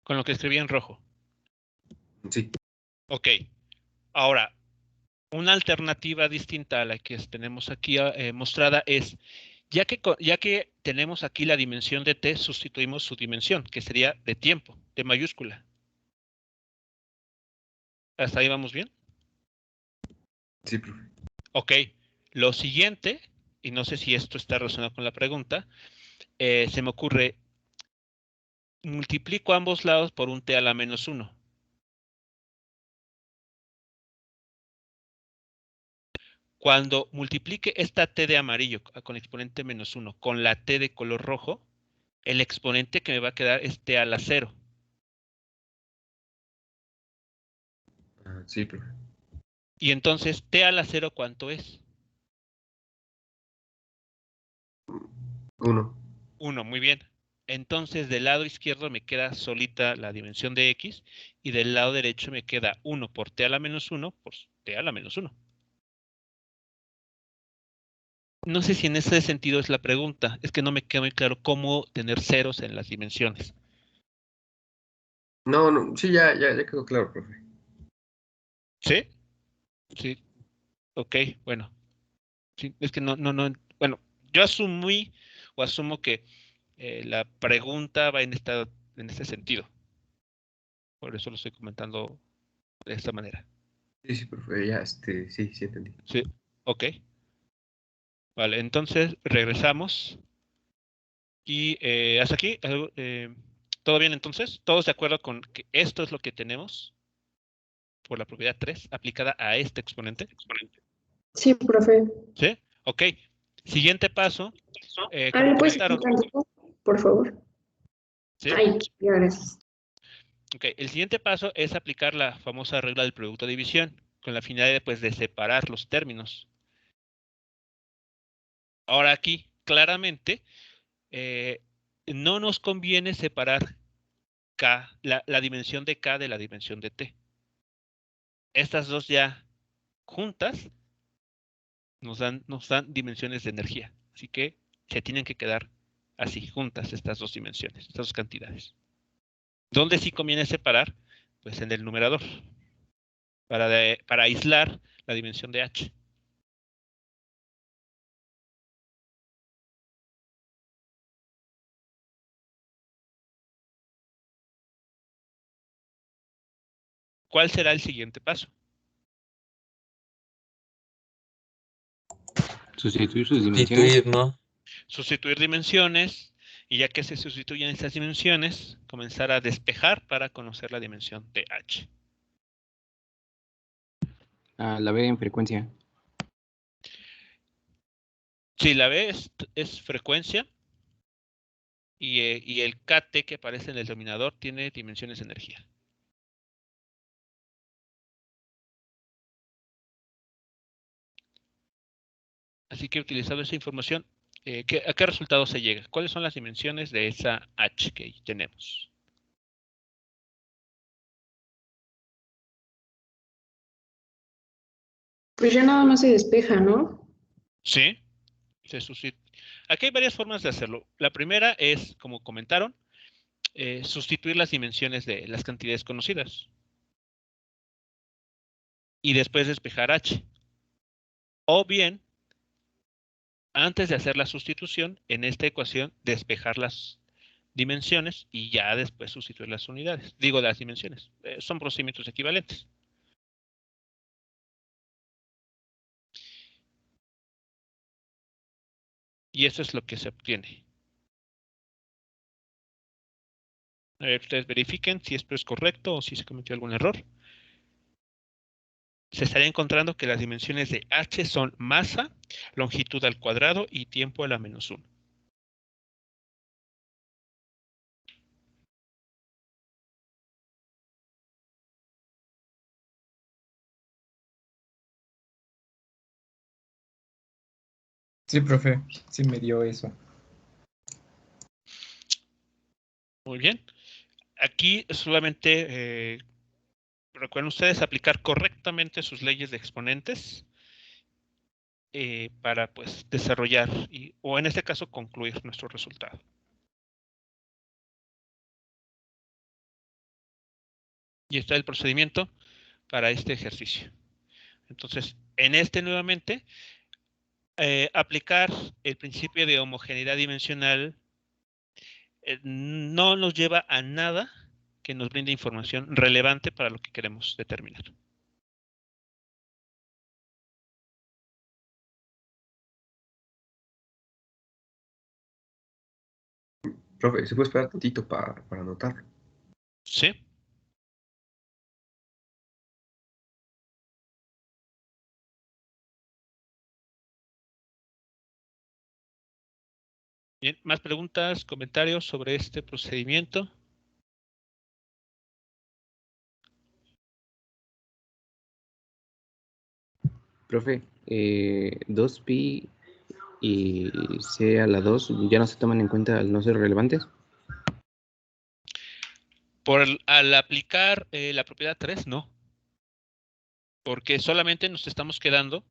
S1: Con lo que escribí en rojo.
S4: Sí.
S1: Ok. Ahora, una alternativa distinta a la que tenemos aquí mostrada es, ya que tenemos aquí la dimensión de t, sustituimos su dimensión, que sería de tiempo, T mayúscula. ¿Hasta ahí vamos bien?
S4: Sí, profe.
S1: Ok. Lo siguiente, y no sé si esto está relacionado con la pregunta, se me ocurre, multiplico ambos lados por un t a la -1. Cuando multiplique esta t de amarillo con exponente -1 con la t de color rojo, el exponente que me va a quedar es t a la 0.
S4: Sí, profe.
S1: Y entonces, t a la 0, ¿cuánto es?
S4: 1.
S1: 1, muy bien. Entonces, del lado izquierdo me queda solita la dimensión de x y del lado derecho me queda 1 por t a la -1 por t a la -1. No sé si en ese sentido es la pregunta. Es que no me queda muy claro cómo tener ceros en las dimensiones.
S4: No, no, sí, ya quedó claro, profe.
S1: ¿Sí? Sí. Ok, bueno. Sí, es que no. Bueno, yo asumo que la pregunta va en este sentido. Por eso lo estoy comentando de esta manera.
S4: Sí, profe, ya, sí, entendí.
S1: Sí, ok. Vale, entonces regresamos. Y hasta aquí, ¿Todo bien entonces? ¿Todos de acuerdo con que esto es lo que tenemos por la propiedad 3 aplicada a este exponente?
S3: Sí, profe.
S1: ¿Sí? Ok. Siguiente paso.
S3: ¿Le
S1: Como
S3: puedes
S1: comentaron.
S3: explicar, por favor?
S1: ¿Sí?
S3: Ay, ya, gracias.
S1: Ok, el siguiente paso es aplicar la famosa regla del producto de división, con la finalidad de, pues, de separar los términos. Ahora aquí, claramente, no nos conviene separar K, la dimensión de K de la dimensión de T. Estas dos ya juntas nos dan dimensiones de energía. Así que se tienen que quedar así, juntas estas dos dimensiones, estas dos cantidades. ¿Dónde sí conviene separar? Pues en el numerador, para aislar la dimensión de H. ¿Cuál será el siguiente paso?
S7: Sustituir sus dimensiones.
S9: Sustituir, ¿no?
S1: Sustituir dimensiones, y ya que se sustituyen estas dimensiones, comenzar a despejar para conocer la dimensión de H.
S7: La B en frecuencia.
S1: Si la B es frecuencia, y el KT que aparece en el denominador tiene dimensiones de energía. Así que utilizando esa información, ¿a qué resultado se llega? ¿Cuáles son las dimensiones de esa H que tenemos?
S3: Pues ya nada más se despeja, ¿no?
S1: Sí, se sustituye. Aquí hay varias formas de hacerlo. La primera es, como comentaron, sustituir las dimensiones de las cantidades conocidas. Y después despejar H. O bien, antes de hacer la sustitución, en esta ecuación, despejar las dimensiones y ya después sustituir las unidades. Digo, las dimensiones. Son procedimientos equivalentes. Y eso es lo que se obtiene. A ver, ustedes verifiquen si esto es correcto o si se cometió algún error. Se estaría encontrando que las dimensiones de H son masa, longitud al cuadrado y tiempo a la menos 1.
S2: Sí, profe, sí me dio eso.
S1: Muy bien. Aquí solamente recuerden ustedes aplicar correctamente sus leyes de exponentes para, pues, desarrollar o en este caso concluir nuestro resultado. Y está el procedimiento para este ejercicio. Entonces, en este nuevamente, aplicar el principio de homogeneidad dimensional no nos lleva a nada que nos brinde información relevante para lo que queremos determinar.
S4: Profe, ¿se puede esperar tantito para anotarlo?
S1: Sí. Bien, ¿más preguntas, comentarios sobre este procedimiento?
S7: Profe, 2pi y c a la 2 ya no se toman en cuenta al no ser relevantes.
S1: Al aplicar la propiedad 3, no. Porque solamente nos estamos quedando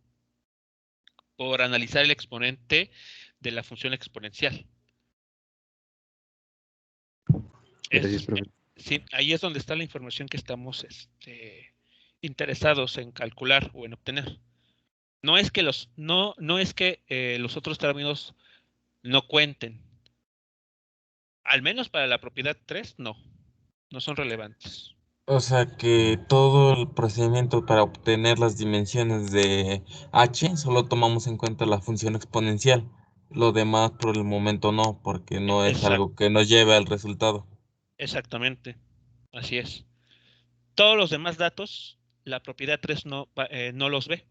S1: por analizar el exponente de la función exponencial.
S7: Gracias, profe.
S1: Sí, ahí es donde está la información que estamos interesados en calcular o en obtener. No es que los otros términos no cuenten. Al menos para la propiedad 3, no son relevantes.
S9: O sea que todo el procedimiento para obtener las dimensiones de h solo tomamos en cuenta la función exponencial. Lo demás por el momento no, porque no es
S1: Exacto.
S9: algo que nos lleve al resultado.
S1: Exactamente, así es. Todos los demás datos, la propiedad 3 no los ve.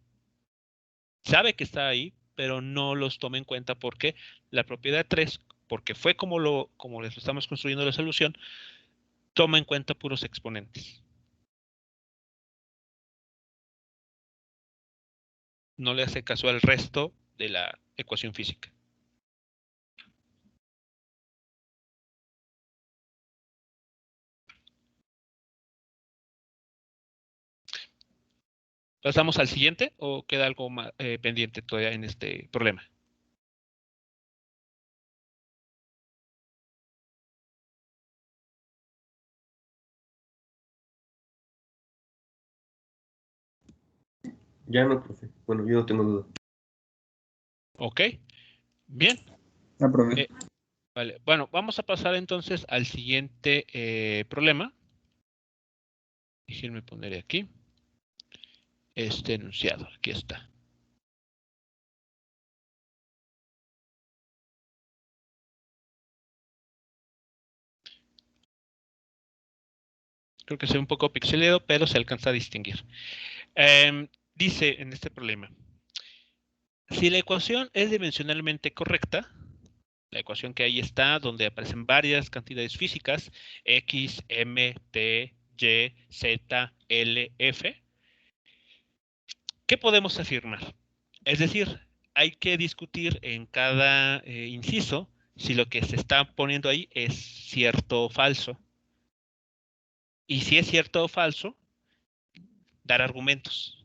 S1: Sabe que está ahí, pero no los toma en cuenta porque la propiedad 3, porque fue como les estamos construyendo la solución, toma en cuenta puros exponentes. No le hace caso al resto de la ecuación física. ¿Pasamos al siguiente o queda algo más, pendiente todavía en este problema?
S4: Ya no, profe. Bueno, yo no tengo duda.
S1: Ok, bien.
S2: Profe.
S1: Vale, bueno, vamos a pasar entonces al siguiente problema. Déjenme poner aquí este enunciado. Aquí está. Creo que se ve un poco pixeleado, pero se alcanza a distinguir. Dice en este problema, si la ecuación es dimensionalmente correcta, la ecuación que ahí está, donde aparecen varias cantidades físicas, X, M, T, Y, Z, L, F, ¿qué podemos afirmar? Es decir, hay que discutir en cada inciso si lo que se está poniendo ahí es cierto o falso. Y si es cierto o falso, dar argumentos.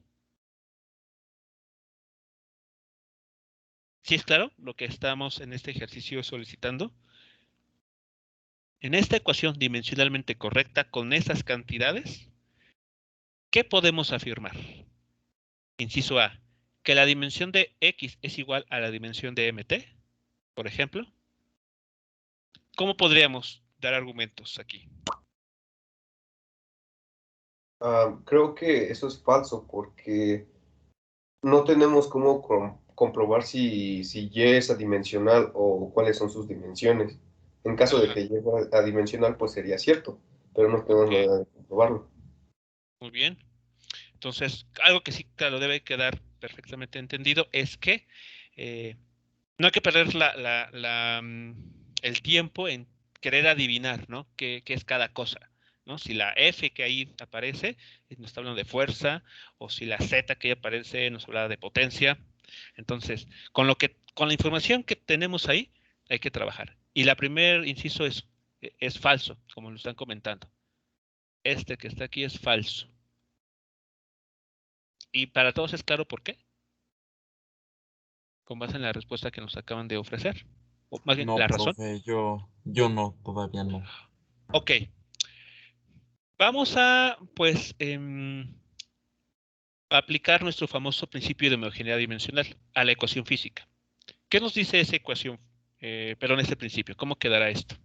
S1: ¿Sí es claro lo que estamos en este ejercicio solicitando? En esta ecuación dimensionalmente correcta con esas cantidades, ¿qué podemos afirmar? Inciso A, que la dimensión de X es igual a la dimensión de MT, por ejemplo. ¿Cómo podríamos dar argumentos aquí?
S4: Creo que eso es falso porque no tenemos cómo comprobar si Y es adimensional o cuáles son sus dimensiones. En caso de que Y fuera adimensional, pues sería cierto, pero no tenemos manera de comprobarlo.
S1: Muy bien. Entonces, algo que sí, claro, debe quedar perfectamente entendido es que no hay que perder el tiempo en querer adivinar, ¿no? ¿Qué es cada cosa? ¿No? Si la F que ahí aparece nos está hablando de fuerza, o si la Z que ahí aparece nos habla de potencia. Entonces, con la información que tenemos ahí, hay que trabajar. Y la primer inciso es falso, como lo están comentando. Este que está aquí es falso. Y para todos es claro por qué. Con base en la respuesta que nos acaban de ofrecer. O más bien,
S9: No,
S1: la razón.
S9: profe, yo no, todavía no.
S1: Ok. Vamos a, pues, aplicar nuestro famoso principio de homogeneidad dimensional a la ecuación física. ¿Qué nos dice esa ecuación? Perdón, ese principio. ¿Cómo quedará esto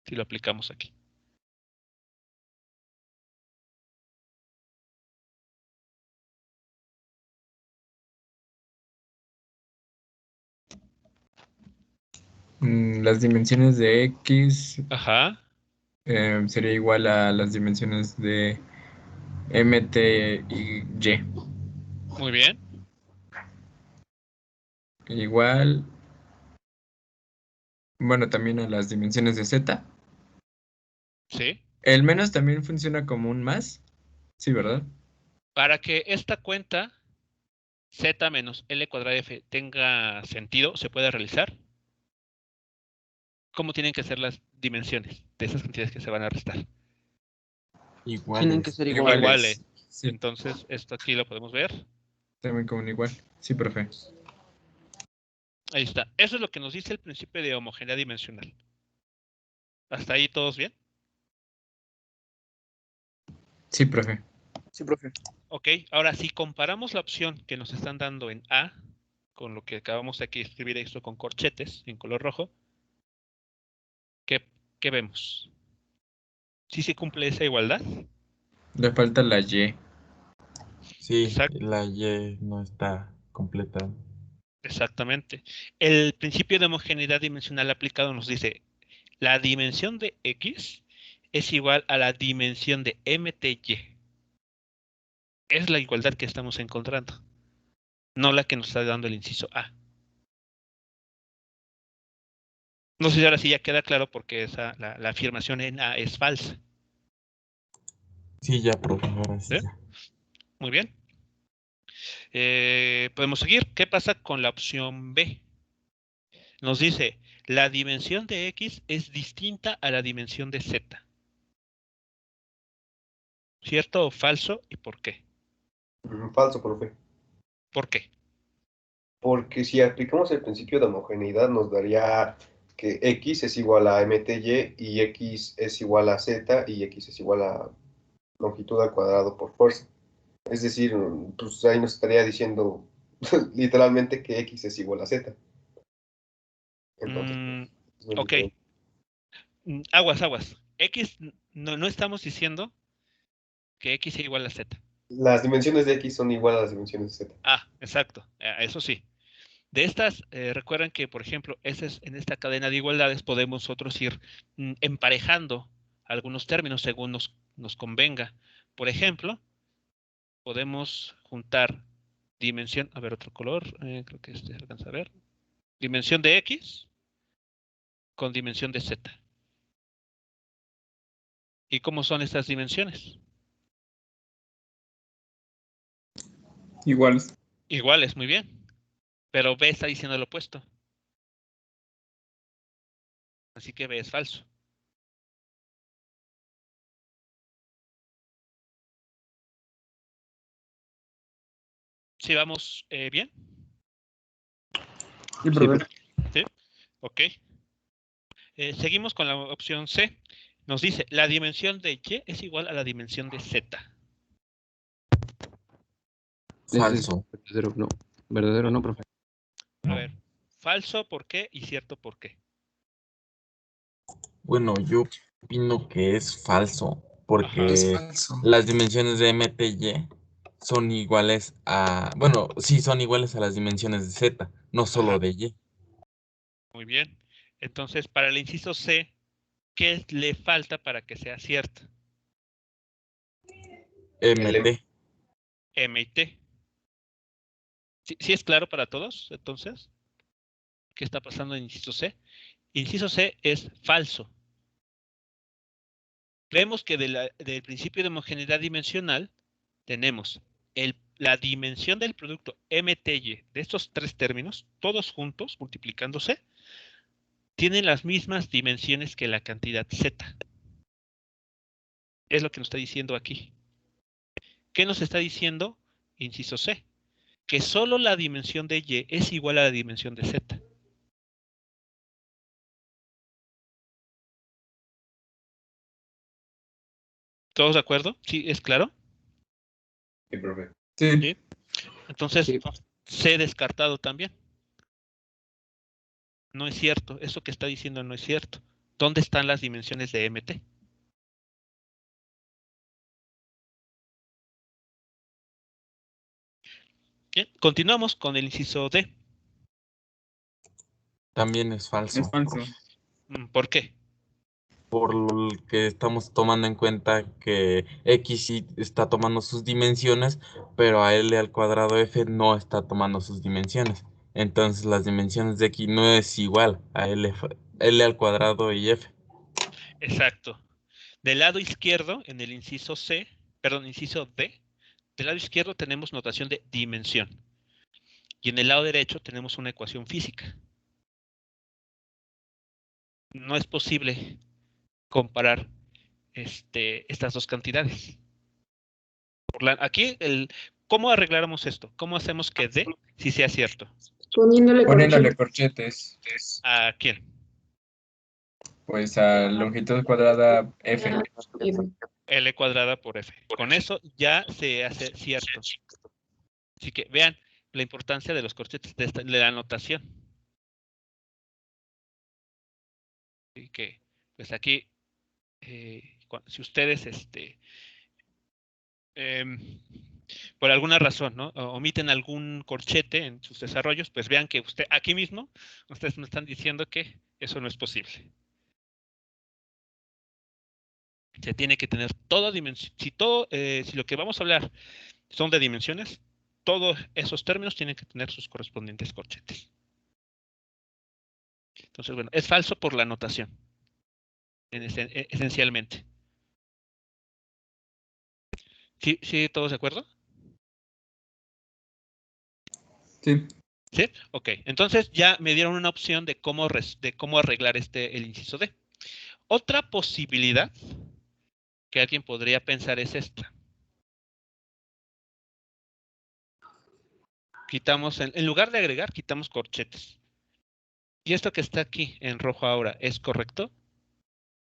S1: si lo aplicamos aquí?
S2: Las dimensiones de X
S1: Ajá.
S2: sería igual a las dimensiones de MT y Y.
S1: Muy bien.
S2: Igual, bueno, también a las dimensiones de Z.
S1: Sí.
S2: El menos también funciona como un más. Sí, ¿verdad?
S1: Para que esta cuenta Z menos L cuadrada F tenga sentido, se puede realizar. ¿Cómo tienen que ser las dimensiones de esas cantidades que se van a restar?
S8: Tienen que
S9: Iguales.
S8: ser iguales.
S1: Iguales.
S2: Sí,
S1: Entonces, esto aquí lo podemos ver.
S2: también como un igual. Sí, profe.
S1: Ahí está. Eso es lo que nos dice el principio de homogeneidad dimensional. ¿Hasta ahí todos bien?
S2: Sí, profe.
S8: Sí, profe.
S1: Ok, ahora si comparamos la opción que nos están dando en A con lo que acabamos de aquí escribir esto con corchetes en color rojo, ¿qué vemos? ¿Sí se cumple esa igualdad?
S2: Le falta la Y.
S9: Sí,
S1: Exacto.
S9: la Y no está completa.
S1: Exactamente. El principio de homogeneidad dimensional aplicado nos dice la dimensión de X es igual a la dimensión de MTY. Es la igualdad que estamos encontrando, no la que nos está dando el inciso A. No sé si ahora sí ya queda claro porque la afirmación en A es falsa.
S9: Sí, ya, profe, ahora sí
S1: ¿Sí?
S9: ya.
S1: Muy bien. Podemos seguir. ¿Qué pasa con la opción B? Nos dice, la dimensión de X es distinta a la dimensión de Z. ¿Cierto o falso? ¿Y por qué?
S4: Falso, profe.
S1: ¿Por qué?
S4: Porque si aplicamos el principio de homogeneidad, nos daría que X es igual a MTY y X es igual a Z y X es igual a longitud al cuadrado por fuerza. Es decir, pues ahí nos estaría diciendo literalmente que X es igual a Z. Entonces, es muy
S1: Ok.
S4: diferente.
S1: Aguas. X, no estamos diciendo que X es igual a Z.
S4: Las dimensiones de X son iguales a las dimensiones de Z.
S1: Ah, exacto. Eso sí. De estas, recuerden que, por ejemplo, en esta cadena de igualdades podemos nosotros ir emparejando algunos términos según nos convenga. Por ejemplo, podemos juntar dimensión, a ver, otro color, creo que este se alcanza a ver, dimensión de X con dimensión de Z. ¿Y cómo son estas dimensiones?
S2: Iguales.
S1: Iguales, muy bien. Pero B está diciendo lo opuesto. Así que B es falso. ¿Sí vamos bien?
S2: Sí, profe.
S1: ¿Sí? Ok. Seguimos con la opción C. Nos dice, la dimensión de Y es igual a la dimensión de Z.
S7: Ese es
S9: Falso.
S7: verdadero, no. Verdadero, no, profe.
S1: A ver, falso, ¿por qué? Y cierto, ¿por qué?
S9: Bueno, yo opino que es falso, porque
S10: Es falso.
S9: las dimensiones de MTY son iguales a, bueno, sí son iguales a las dimensiones de Z, no solo
S1: Ajá.
S9: de Y.
S1: Muy bien. Entonces, para el inciso C, ¿qué le falta para que sea cierto?
S9: MT.
S1: M y T. ¿Sí es claro para todos, entonces? ¿Qué está pasando en inciso C? Inciso C es falso. Vemos que del principio de homogeneidad dimensional tenemos la dimensión del producto MTY de estos tres términos, todos juntos, multiplicándose, tienen las mismas dimensiones que la cantidad Z. Es lo que nos está diciendo aquí. ¿Qué nos está diciendo? Inciso C. Que solo la dimensión de Y es igual a la dimensión de Z. ¿Todos de acuerdo? ¿Sí? ¿Es claro?
S4: Sí, profe.
S2: Sí.
S1: ¿Sí? Entonces,
S7: Sí.
S1: C descartado también. No es cierto. Eso que está diciendo no es cierto. ¿Dónde están las dimensiones de MT? Bien, continuamos con el inciso D.
S9: También es falso,
S2: Es falso.
S1: ¿Por qué?
S9: por lo que estamos tomando en cuenta que X sí está tomando sus dimensiones, pero a L al cuadrado F no está tomando sus dimensiones. Entonces las dimensiones de X no es igual a L al cuadrado y F.
S1: Exacto. Del lado izquierdo, en el inciso C, perdón, inciso D, del lado izquierdo tenemos notación de dimensión. Y en el lado derecho tenemos una ecuación física. No es posible comparar estas dos cantidades. Aquí, ¿cómo arregláramos esto? ¿Cómo hacemos que D sí sea cierto?
S2: Poniéndole corchetes.
S1: ¿A quién?
S2: Pues a longitud cuadrada F.
S1: L cuadrada por F. Con eso ya se hace cierto. Así que vean la importancia de los corchetes de la notación. Así que, pues aquí, si ustedes, por alguna razón, ¿no? Omiten algún corchete en sus desarrollos, pues vean que aquí mismo, ustedes me están diciendo que eso no es posible. Se tiene que tener toda dimensión. Si lo que vamos a hablar son de dimensiones, todos esos términos tienen que tener sus correspondientes corchetes. Entonces, bueno, es falso por la notación, esencialmente. ¿Sí, todos de acuerdo?
S2: Sí.
S1: ¿Sí? Ok, entonces ya me dieron una opción de cómo arreglar el inciso D. Otra posibilidad que alguien podría pensar es esta. Quitamos, en lugar de agregar, quitamos corchetes. ¿Y esto que está aquí en rojo ahora es correcto?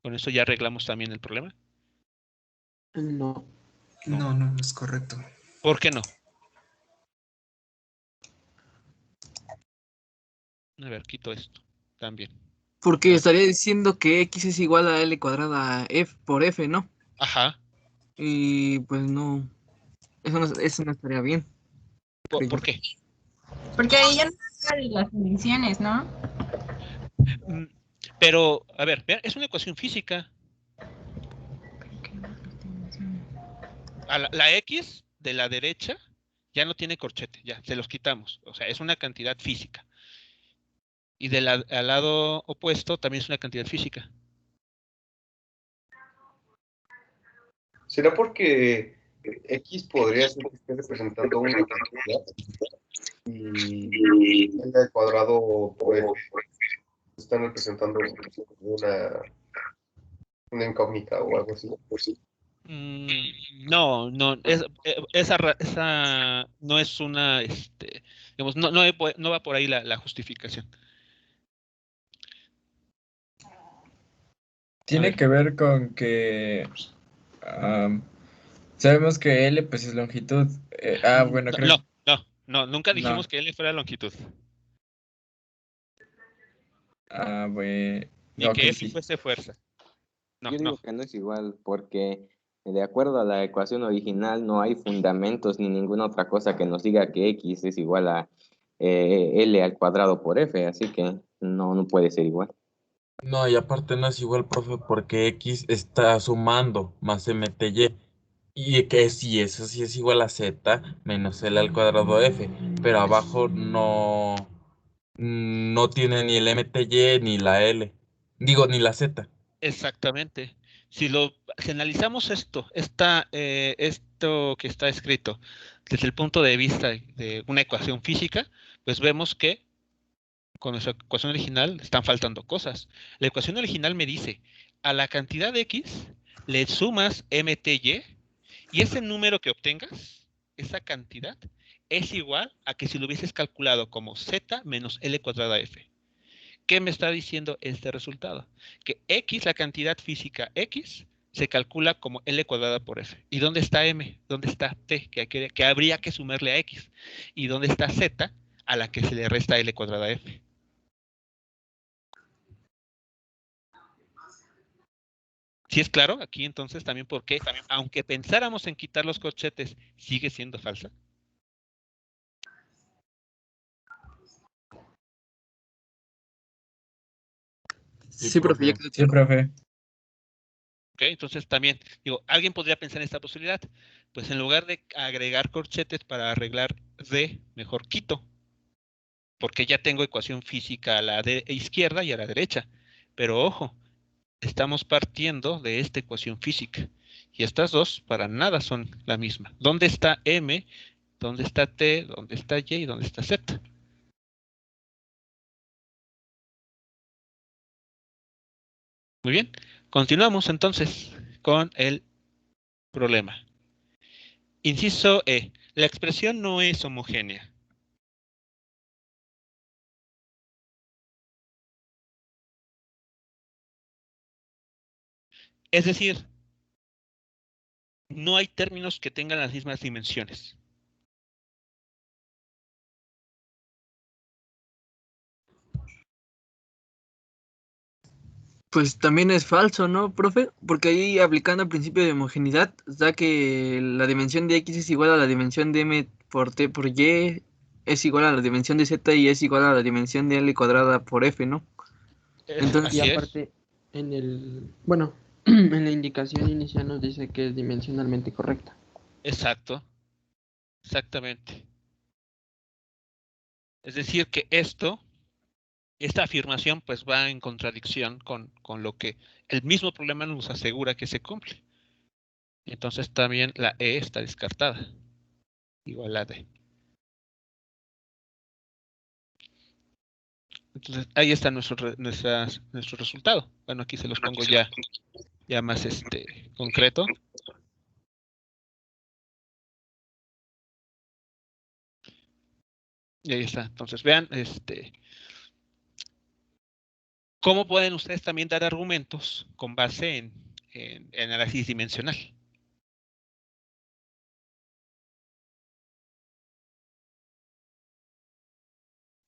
S1: Con eso ya arreglamos también el problema.
S7: No.
S10: No es correcto.
S1: ¿Por qué no? A ver, quito esto también.
S8: Porque estaría diciendo que x es igual a L cuadrada F por F, ¿no?
S1: Ajá.
S8: Y pues no. Eso no estaría bien.
S1: ¿Por qué?
S11: Porque ahí ya no habla de las dimensiones, ¿no?
S1: Pero, a ver, vean, es una ecuación física. La X de la derecha ya no tiene corchete, ya, se los quitamos. O sea, es una cantidad física. Y al lado opuesto también es una cantidad física.
S4: ¿Será porque X podría ser que esté representando una cantidad y L al cuadrado por F están representando una incógnita o algo así?
S1: No, esa no es una, digamos, no va por ahí la justificación.
S2: Tiene que ver con que sabemos que L pues es longitud. Bueno, creo.
S1: No, nunca dijimos que L fuera longitud.
S2: Bueno.
S1: Ni que F fuese fuerza.
S5: Yo digo que no es igual, porque de acuerdo a la ecuación original no hay fundamentos ni ninguna otra cosa que nos diga que X es igual a L al cuadrado por F, así que no puede ser igual.
S9: No, y aparte no es igual, profe, porque X está sumando más MTY. Y que sí, eso sí es igual a Z menos L al cuadrado F. Pero abajo no tiene ni el MTY ni la L. Digo, ni la Z.
S1: Exactamente. Si analizamos esto que está escrito desde el punto de vista de una ecuación física, pues vemos que con nuestra ecuación original están faltando cosas. La ecuación original me dice, a la cantidad de X le sumas MTY y ese número que obtengas, esa cantidad, es igual a que si lo hubieses calculado como Z menos L cuadrada F. ¿Qué me está diciendo este resultado? Que X, la cantidad física X, se calcula como L cuadrada por F. ¿Y dónde está M? ¿Dónde está T? Que habría que sumarle a X. ¿Y dónde está Z? A la que se le resta L cuadrada F. ¿Sí es claro? Aquí entonces también porque, aunque pensáramos en quitar los corchetes, sigue siendo falsa.
S8: Sí, profe.
S2: Sí, profe.
S1: Ok, entonces también, digo, alguien podría pensar en esta posibilidad. Pues en lugar de agregar corchetes para arreglar D, mejor quito. Porque ya tengo ecuación física a la izquierda y a la derecha. Pero ojo, estamos partiendo de esta ecuación física. Y estas dos para nada son la misma. ¿Dónde está M? ¿Dónde está T? ¿Dónde está Y? ¿Y dónde está Z? Muy bien. Continuamos entonces con el problema. Inciso E. La expresión no es homogénea. Es decir, no hay términos que tengan las mismas dimensiones.
S8: Pues también es falso, ¿no, profe? Porque ahí aplicando el principio de homogeneidad, da que la dimensión de X es igual a la dimensión de M por T por Y, es igual a la dimensión de Z y es igual a la dimensión de L cuadrada por F, ¿no?
S1: Entonces,
S7: y aparte, bueno, En la indicación inicial nos dice que es dimensionalmente correcta.
S1: Exacto, exactamente. Es decir, que esta afirmación pues va en contradicción con lo que el mismo problema nos asegura que se cumple. Entonces también la E está descartada, igual a D. Entonces ahí está nuestro resultado. Bueno, aquí se los pongo ya más concreto. Y ahí está. Entonces vean, cómo pueden ustedes también dar argumentos con base en análisis dimensional.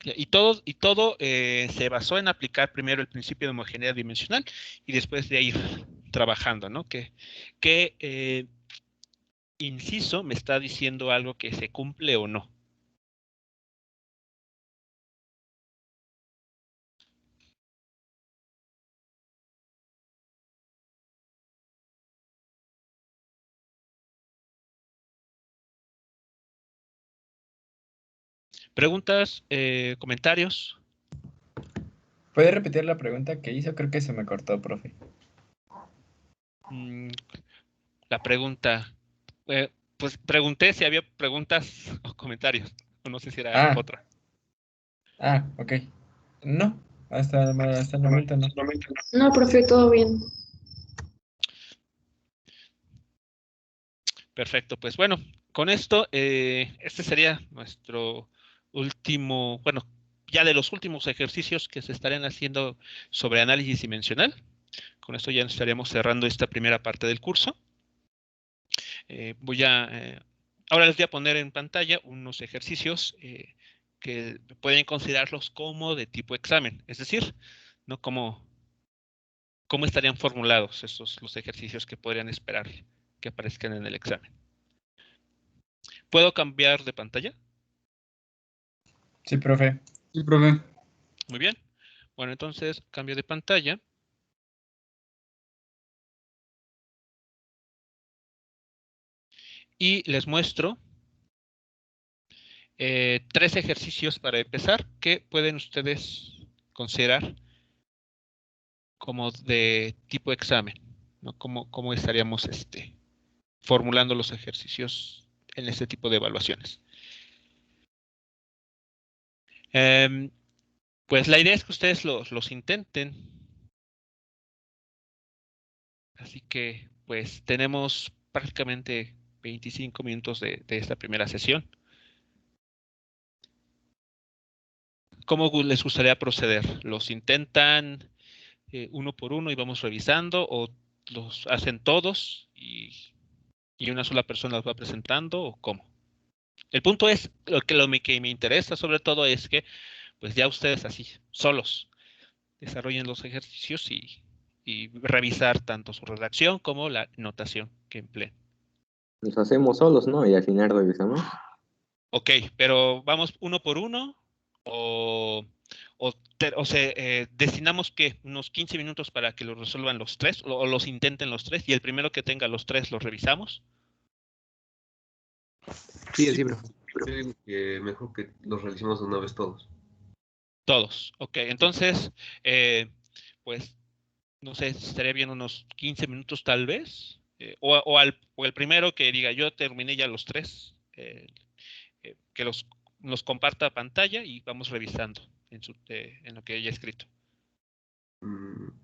S1: Y todo se basó en aplicar primero el principio de homogeneidad dimensional y después de ir trabajando, ¿no? Que inciso me está diciendo algo que se cumple o no. ¿Preguntas? ¿Comentarios?
S2: ¿Puede repetir la pregunta que hizo? Creo que se me cortó, profe.
S1: La pregunta. Pues pregunté si había preguntas o comentarios. O no sé si era otra.
S2: Ok. No, hasta el momento no.
S3: No, profe, todo bien.
S1: Perfecto, pues bueno, con esto, este sería nuestro último, bueno, ya de los últimos ejercicios que se estarían haciendo sobre análisis dimensional. Con esto ya estaríamos cerrando esta primera parte del curso. Ahora les voy a poner en pantalla unos ejercicios que pueden considerarlos como de tipo examen, es decir, ¿no? ¿Cómo estarían formulados los ejercicios que podrían esperar que aparezcan en el examen? ¿Puedo cambiar de pantalla?
S2: Sí, profe.
S10: Sí, profe.
S1: Muy bien. Bueno, entonces cambio de pantalla. Y les muestro 3 ejercicios para empezar que pueden ustedes considerar como de tipo examen, ¿no? ¿Cómo estaríamos formulando los ejercicios en este tipo de evaluaciones? Pues la idea es que ustedes los intenten. Así que pues tenemos prácticamente 25 minutos de esta primera sesión. ¿Cómo les gustaría proceder? ¿Los intentan uno por uno y vamos revisando o los hacen todos y una sola persona los va presentando o cómo? El punto es, lo que me interesa sobre todo es que pues ya ustedes así, solos, desarrollen los ejercicios y revisar tanto su redacción como la notación que empleen.
S6: Los hacemos solos, ¿no? Y al final revisamos.
S1: Ok, pero vamos uno por uno o destinamos que unos 15 minutos para que los resuelvan los 3 o los intenten los 3 y el primero que tenga los 3 los revisamos.
S7: Sí, así, profe.
S4: Yo digo que mejor que los realicemos de una vez todos.
S1: Todos, ok. Entonces, pues, no sé, estaría bien unos 15 minutos tal vez. O el primero que diga, yo terminé ya los 3, que nos comparta pantalla y vamos revisando en lo que haya escrito.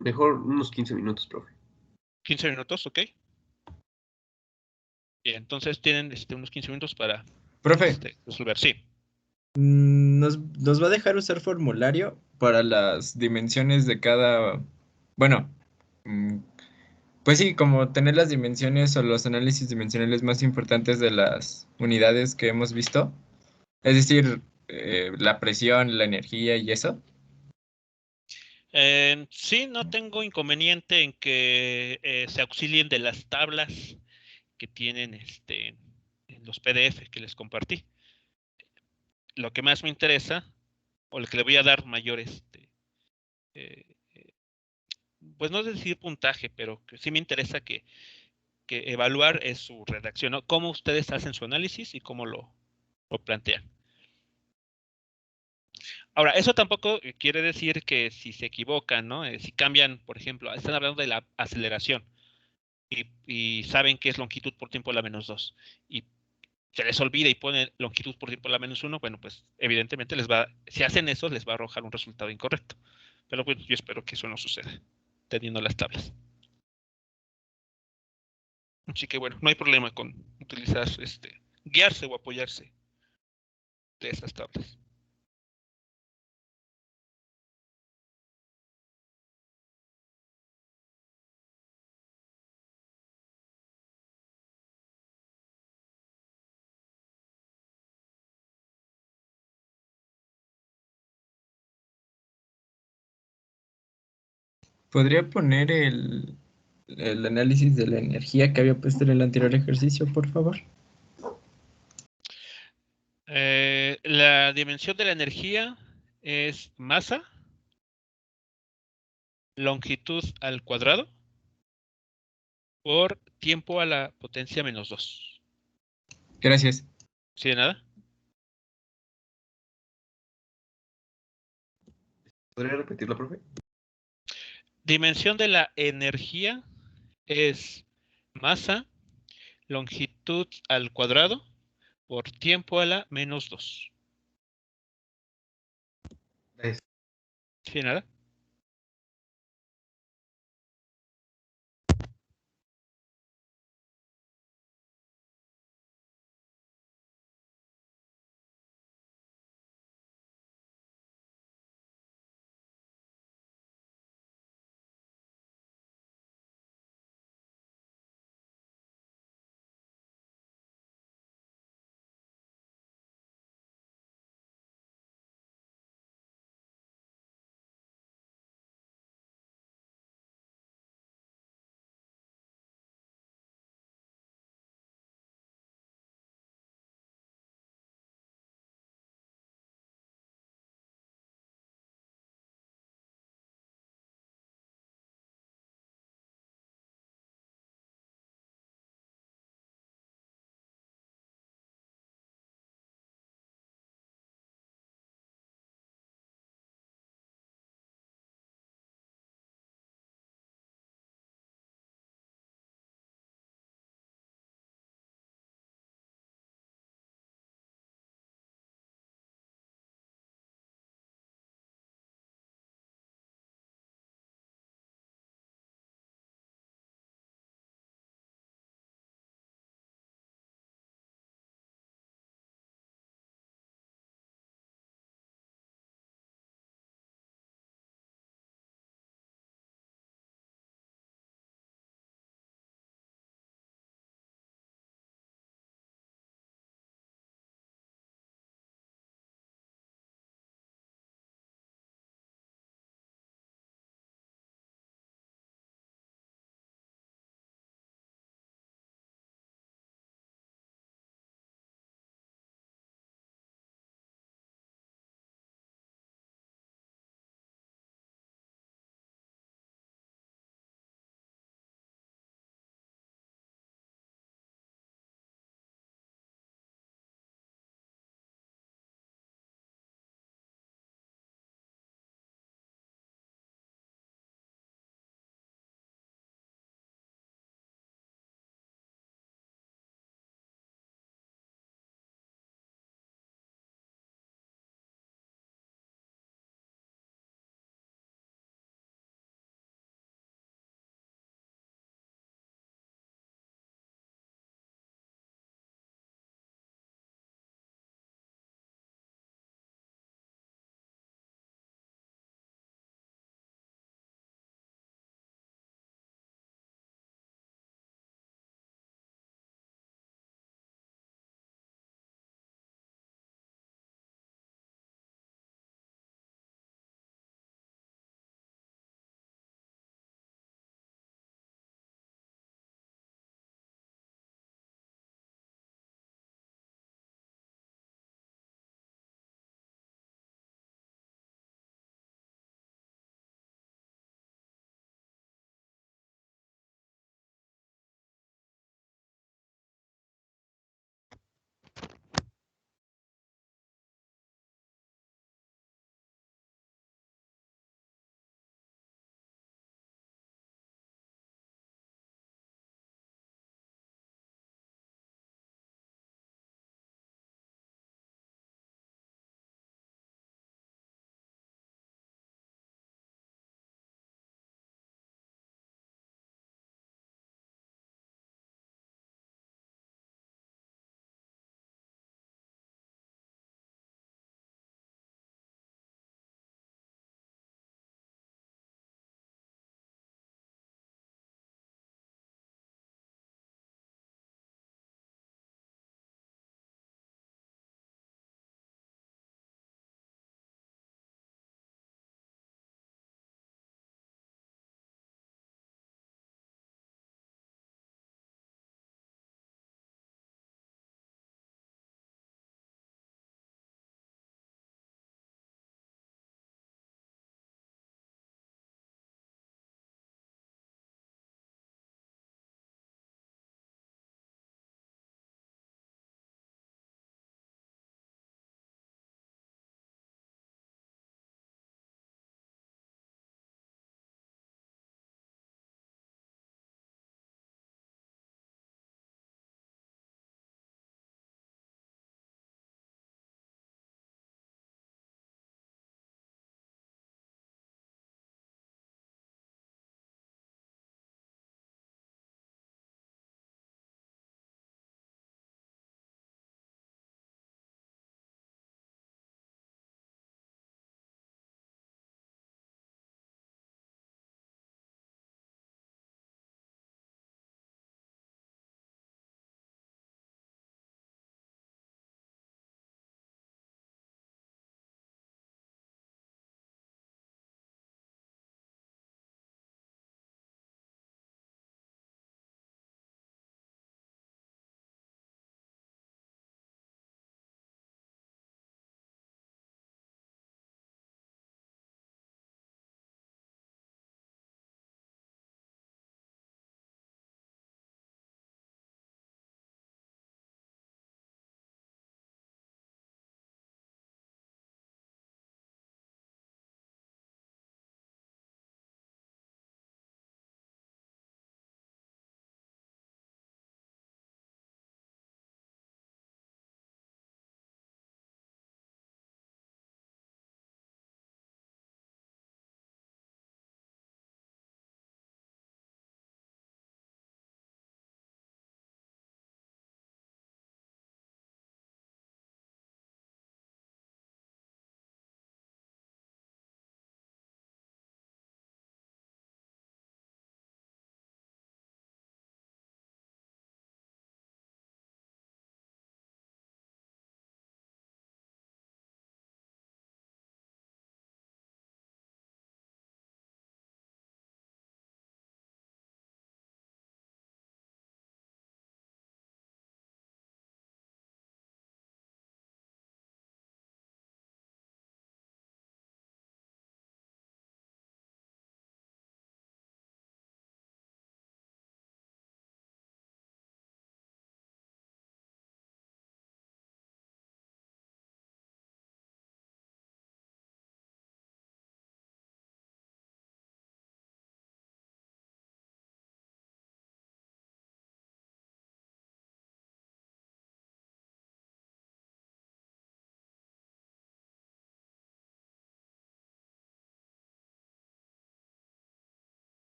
S4: Mejor unos 15 minutos, profe.
S1: 15 minutos, ok. Bien, entonces tienen unos 15 minutos para
S2: Profe,
S1: resolver. Sí.
S2: ¿nos va a dejar usar formulario para las dimensiones de cada... Bueno, pues sí, como tener las dimensiones o los análisis dimensionales más importantes de las unidades que hemos visto? Es decir, la presión, la energía y eso.
S1: Sí, no tengo inconveniente en que se auxilien de las tablas que tienen en los PDF que les compartí. Lo que más me interesa, o lo que le voy a dar mayor pues no decir puntaje, pero que sí me interesa que evaluar es su redacción, ¿no? Cómo ustedes hacen su análisis y cómo lo plantean. Ahora, eso tampoco quiere decir que si se equivocan, ¿no? Si cambian, por ejemplo, están hablando de la aceleración y saben que es longitud por tiempo a la -2 y se les olvida y ponen longitud por tiempo a la -1, bueno, pues evidentemente si hacen eso, les va a arrojar un resultado incorrecto. Pero pues yo espero que eso no suceda, teniendo las tablas. Así que bueno, no hay problema con utilizar, guiarse o apoyarse de esas tablas.
S2: ¿Podría poner el análisis de la energía que había puesto en el anterior ejercicio, por favor?
S1: La dimensión de la energía es masa, longitud al cuadrado, por tiempo a la potencia -2.
S2: Gracias.
S1: ¿Sí de nada?
S4: ¿Podría repetirlo, profe?
S1: Dimensión de la energía es masa, longitud al cuadrado, por tiempo a la -2. ¿Sí de nada?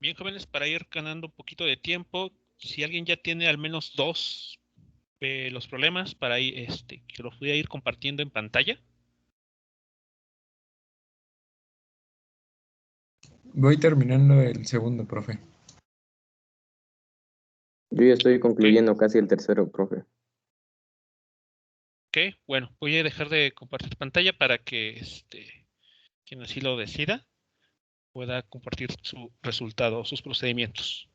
S1: Bien, jóvenes, para ir ganando un poquito de tiempo, si alguien ya tiene al menos dos los problemas, para ir, que los voy a ir compartiendo en pantalla.
S2: Voy terminando el segundo, profe.
S6: Yo ya estoy concluyendo casi el tercero, profe.
S1: Ok, bueno, voy a dejar de compartir pantalla para que quien así lo decida pueda compartir su resultado o sus procedimientos.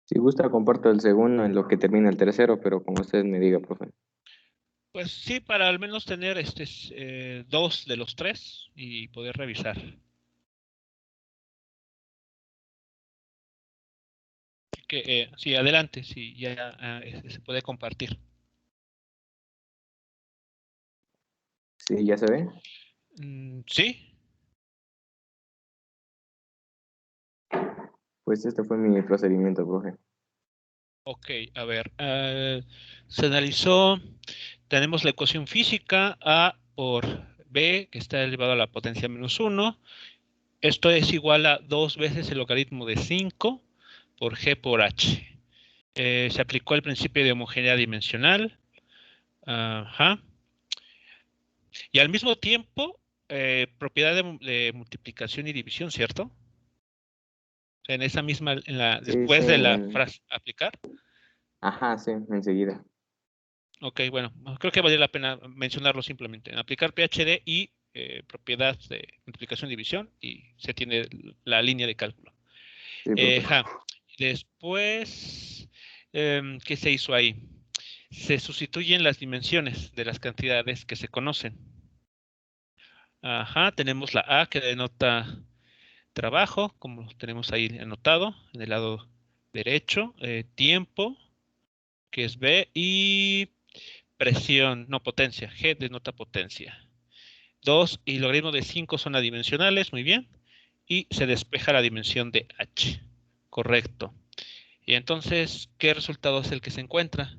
S6: Si gusta, comparto el segundo en lo que termina el tercero, pero como usted me diga, profe.
S1: Pues sí, para al menos tener dos de los tres y poder revisar. Así que sí, adelante, sí, ya se puede compartir.
S6: Sí, ¿ya se ve?
S1: Sí.
S6: Pues este fue mi procedimiento, profe.
S1: Ok, a ver, se analizó, tenemos la ecuación física A por B, que está elevado a la potencia menos 1. Esto es igual a 2 veces el logaritmo de 5 por G por H. Se aplicó el principio de homogeneidad dimensional. Ajá. Y al mismo tiempo, propiedad de multiplicación y división, ¿cierto? O sea, en esa misma,
S6: Sí,
S1: después
S6: sí.
S1: de la frase aplicar.
S6: Ajá, sí, enseguida.
S1: Ok, bueno, creo que vale la pena mencionarlo simplemente. Aplicar PHD y propiedad de multiplicación y división y se tiene la línea de cálculo.
S6: Sí, profe.
S1: Ajá. Después, ¿qué se hizo ahí? Se sustituyen las dimensiones de las cantidades que se conocen. Ajá, tenemos la A que denota trabajo, como tenemos ahí anotado en el lado derecho, tiempo, que es B, y presión, no potencia, G denota potencia. 2 y logaritmo de 5 son adimensionales, muy bien, y se despeja la dimensión de H, correcto. Y entonces, ¿qué resultado es el que se encuentra?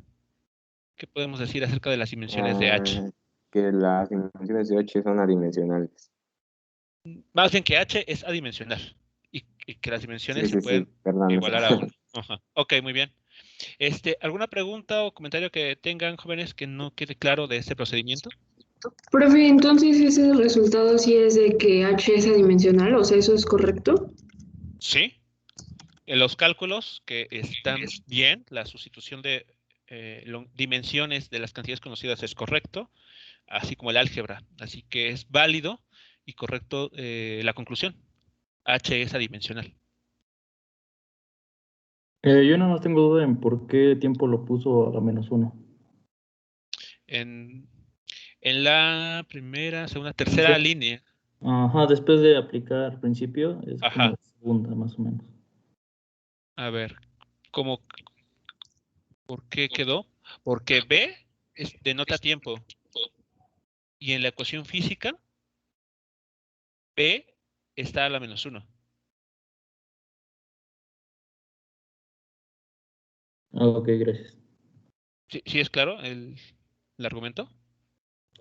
S1: ¿Qué podemos decir acerca de las dimensiones de H?
S6: Que las dimensiones de H son adimensionales.
S1: Más bien que H es adimensional y que las dimensiones se
S6: Sí,
S1: pueden
S6: perdón.
S1: igualar a 1. Ajá. Ok, muy bien. ¿Alguna pregunta o comentario que tengan, jóvenes, que no quede claro de este procedimiento?
S3: Profe, entonces ese resultado sí es de que H es adimensional, o sea, ¿eso es correcto?
S1: Sí. En los cálculos que están bien, la sustitución de dimensiones de las cantidades conocidas es correcto, así como el álgebra. Así que es válido y correcto la conclusión. H es adimensional.
S12: Yo nada más tengo duda en por qué tiempo lo puso a la -1.
S1: En la primera, segunda, tercera línea.
S12: Ajá, después de aplicar principio, es como
S1: Ajá.
S12: la segunda, más o menos.
S1: A ver, ¿por qué quedó? Porque B denota tiempo. Y en la ecuación física, B está a la -1.
S12: Ok, gracias.
S1: ¿Sí es claro el argumento?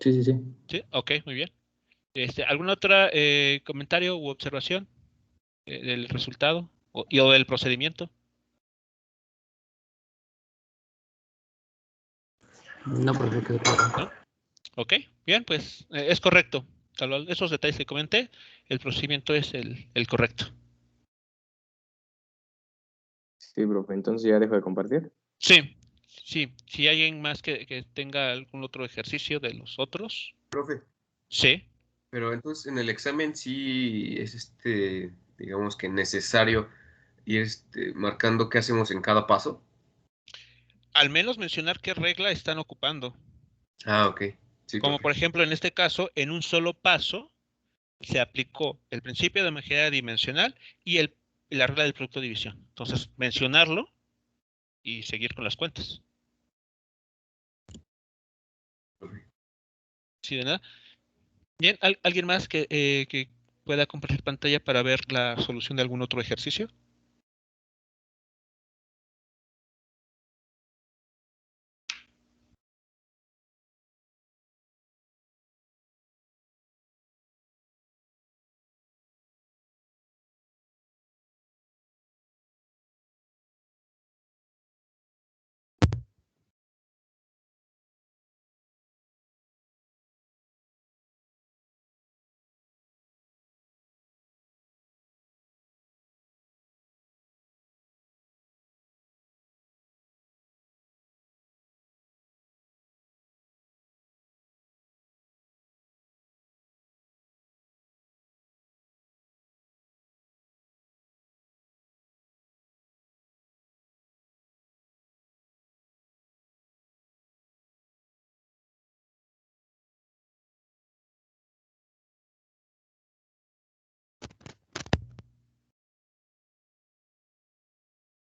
S12: Sí.
S1: Sí, ok, muy bien. ¿Algún otro comentario u observación del resultado o del procedimiento?
S7: No, profe, quedó claro.
S1: ¿No? Ok, bien, pues es correcto. Salvo esos detalles que comenté, el procedimiento es el correcto.
S5: Sí, profe, entonces ya dejo de compartir.
S1: Sí, sí. Si hay alguien más que tenga algún otro ejercicio de los otros,
S4: Profe,
S1: sí.
S4: pero entonces en el examen sí es digamos que necesario ir marcando qué hacemos en cada paso.
S1: Al menos mencionar qué regla están ocupando.
S4: Ah, ok. Sí,
S1: Como
S4: profe.
S1: por ejemplo, en este caso, en un solo paso se aplicó el principio de homogeneidad dimensional y la regla del producto de división. Entonces, mencionarlo y seguir con las cuentas. Sí, de nada. Bien, ¿alguien más que pueda compartir pantalla para ver la solución de algún otro ejercicio?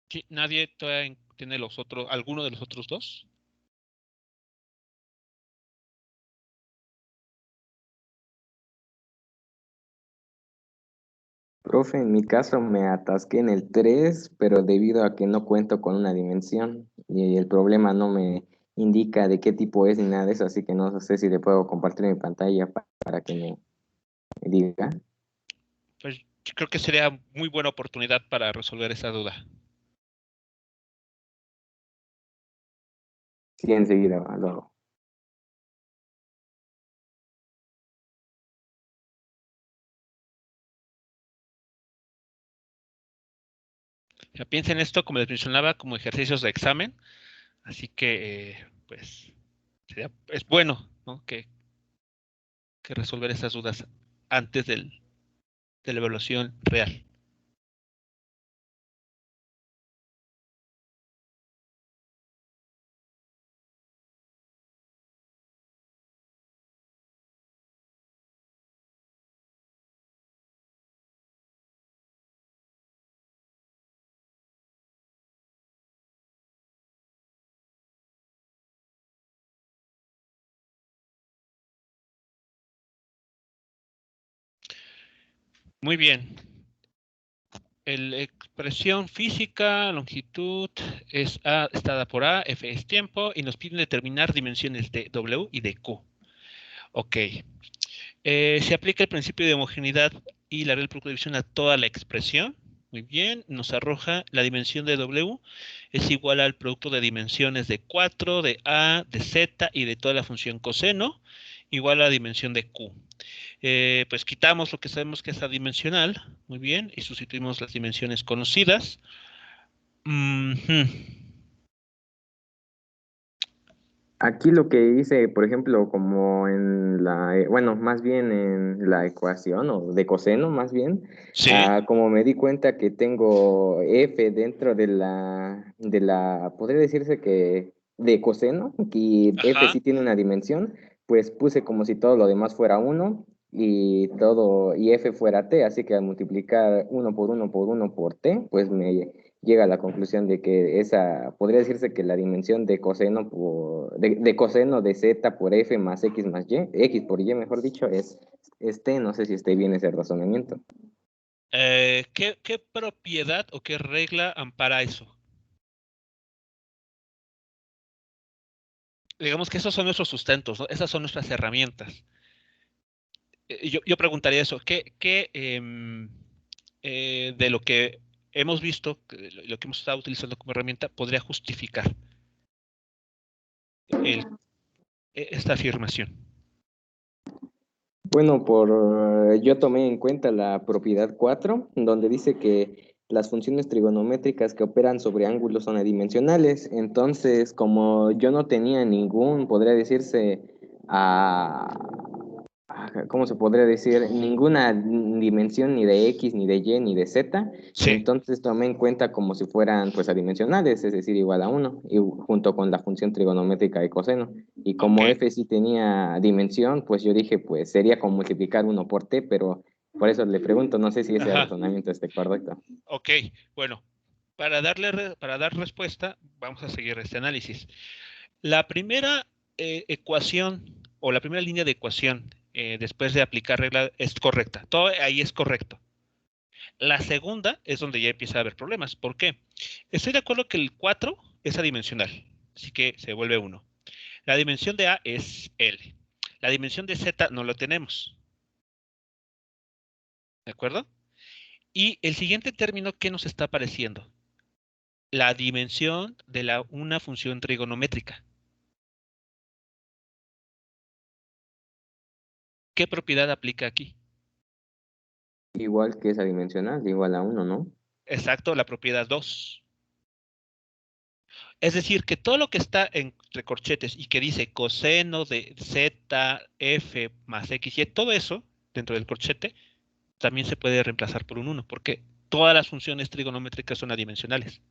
S1: Sí, ¿nadie todavía tiene alguno de los otros dos?
S5: Profe, en mi caso me atasqué en el 3, pero debido a que no cuento con una dimensión y el problema no me indica de qué tipo es ni nada de eso, así que no sé si le puedo compartir mi pantalla para que me diga.
S1: Pues yo creo que sería muy buena oportunidad para resolver esa duda.
S5: Sí, enseguida lo hago.
S1: Ya piensen esto, como les mencionaba, como ejercicios de examen. Así que, pues, es bueno, ¿no? que resolver esas dudas antes de la evaluación real. Muy bien. La expresión física, longitud es A está dada por A, F es tiempo, y nos piden determinar dimensiones de W y de Q. Ok. Se aplica el principio de homogeneidad y la regla del producto de división a toda la expresión. Muy bien, nos arroja la dimensión de W es igual al producto de dimensiones de 4, de A, de Z y de toda la función coseno, igual a la dimensión de Q. Pues quitamos lo que sabemos que es adimensional, muy bien, y sustituimos las dimensiones conocidas.
S5: Aquí lo que hice, por ejemplo, como en bueno, más bien en la ecuación o de coseno, más bien,
S1: Sí.
S5: Como me di cuenta que tengo f dentro podría decirse que de coseno, y f
S1: Ajá.
S5: sí tiene una dimensión, pues puse como si todo lo demás fuera 1 y f fuera t, así que al multiplicar 1 por 1 por 1 por t, pues me llega a la conclusión de que podría decirse que la dimensión de coseno de coseno de z por f más x x por y, mejor dicho, es t. No sé si esté bien ese razonamiento.
S1: ¿Qué propiedad o qué regla ampara eso? digamos que esos son nuestros sustentos, ¿no? Esas son nuestras herramientas. Yo preguntaría eso, de lo que hemos visto, lo que hemos estado utilizando como herramienta, podría justificar esta afirmación?
S6: Bueno, yo tomé en cuenta la propiedad 4, donde dice que las funciones trigonométricas que operan sobre ángulos son adimensionales. Entonces, como yo no tenía ningún, podría decirse, ¿cómo se podría decir? Ninguna dimensión ni de X, ni de Y, ni de Z.
S1: Sí.
S6: Entonces tomé en cuenta como si fueran pues adimensionales, es decir, igual a 1, y junto con la función trigonométrica de coseno. Y como
S1: Ok.
S6: F sí tenía dimensión, pues yo dije, pues sería como multiplicar 1 por T, pero por eso le pregunto, no sé si ese
S1: Ajá.
S6: razonamiento esté correcto.
S1: Ok, bueno, para dar respuesta, vamos a seguir este análisis. La primera ecuación o la primera línea de ecuación después de aplicar regla es correcta. Todo ahí es correcto. La segunda es donde ya empieza a haber problemas. ¿Por qué? Estoy de acuerdo que el 4 es adimensional, así que se vuelve 1. La dimensión de A es L. La dimensión de Z no lo tenemos. ¿De acuerdo? Y el siguiente término, ¿qué nos está apareciendo? La dimensión de una función trigonométrica. ¿Qué propiedad aplica aquí?
S6: Igual que es adimensional, igual a 1, ¿no?
S1: Exacto, la propiedad 2. Es decir, que todo lo que está entre corchetes y que dice coseno de z, f más x, y todo eso dentro del corchete también se puede reemplazar por un 1, porque todas las funciones trigonométricas son adimensionales.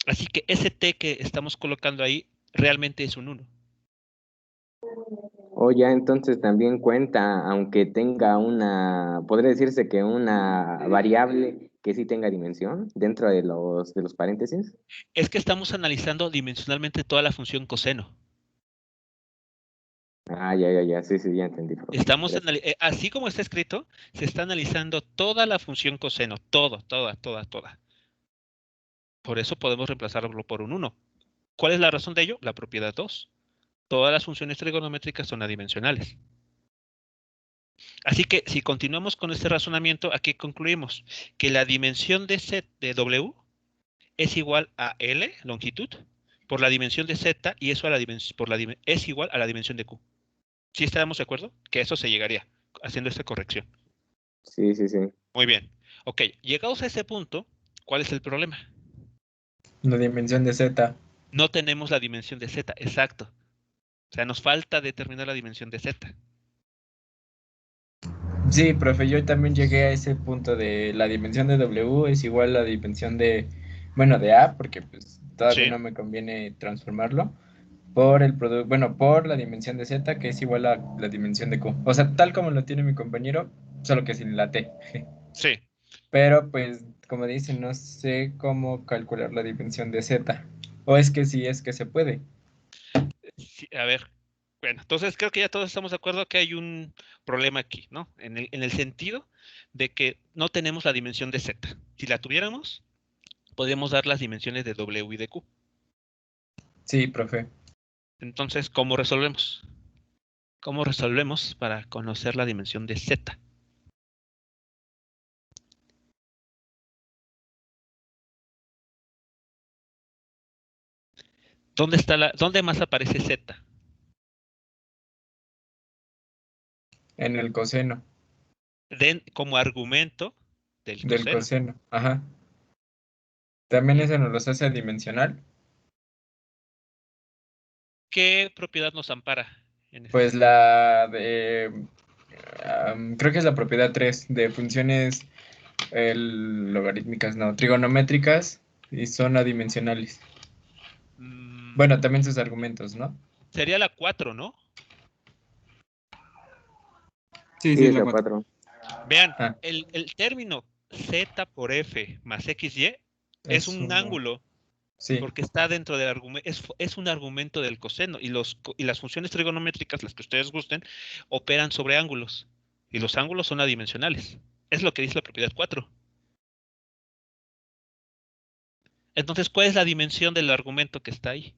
S1: Así que ese t que estamos colocando ahí realmente es un 1.
S6: O ya entonces también cuenta, aunque tenga podría decirse que una variable que sí tenga dimensión dentro de los paréntesis.
S1: Es que estamos analizando dimensionalmente toda la función coseno.
S6: Ya, sí, ya entendí.
S1: Así como está escrito, se está analizando toda la función coseno, toda. Por eso podemos reemplazarlo por un 1. ¿Cuál es la razón de ello? La propiedad 2. Todas las funciones trigonométricas son adimensionales. Así que si continuamos con este razonamiento, aquí concluimos que la dimensión de Z de W es igual a L, longitud, por la dimensión de Z, y eso es igual a la dimensión de Q. ¿Sí estamos de acuerdo? Que eso se llegaría haciendo esta corrección.
S6: Sí.
S1: Muy bien. Ok, llegados a ese punto, ¿cuál es el problema?
S2: La dimensión de Z.
S1: No tenemos la dimensión de Z, exacto. O sea, nos falta determinar la dimensión de Z.
S2: Sí, profe, yo también llegué a ese punto de la dimensión de W es igual a la dimensión de A, porque pues todavía
S1: Sí.
S2: no me conviene transformarlo, por el producto, por la dimensión de Z, que es igual a la dimensión de Q. O sea, tal como lo tiene mi compañero, solo que sin la T.
S1: Sí.
S2: Pero pues, como dicen, no sé cómo calcular la dimensión de Z. O es que sí, es que se puede.
S1: Sí, a ver, bueno, entonces creo que ya todos estamos de acuerdo que hay un problema aquí, ¿no? En el sentido de que no tenemos la dimensión de Z. Si la tuviéramos, podríamos dar las dimensiones de W y de Q.
S2: Sí, profe.
S1: Entonces, ¿cómo resolvemos? ¿Cómo resolvemos para conocer la dimensión de Z? ¿Dónde más aparece Z?
S2: En el coseno.
S1: Como argumento del
S2: Del
S1: coseno.
S2: coseno, ajá. También eso nos los hace adimensional.
S1: ¿Qué propiedad nos ampara?
S2: Pues la de... creo que es la propiedad 3 de funciones logarítmicas, no, trigonométricas, y son adimensionales. Bueno, también sus argumentos, ¿no?
S1: Sería la 4, ¿no?
S12: Sí, es la 4.
S1: Vean, el término Z por F más XY es un ángulo.
S2: Sí.
S1: Porque está dentro del argumento, es un argumento del coseno, y las funciones trigonométricas, las que ustedes gusten, operan sobre ángulos, y los ángulos son adimensionales. Es lo que dice la propiedad 4. Entonces, ¿cuál es la dimensión del argumento que está ahí?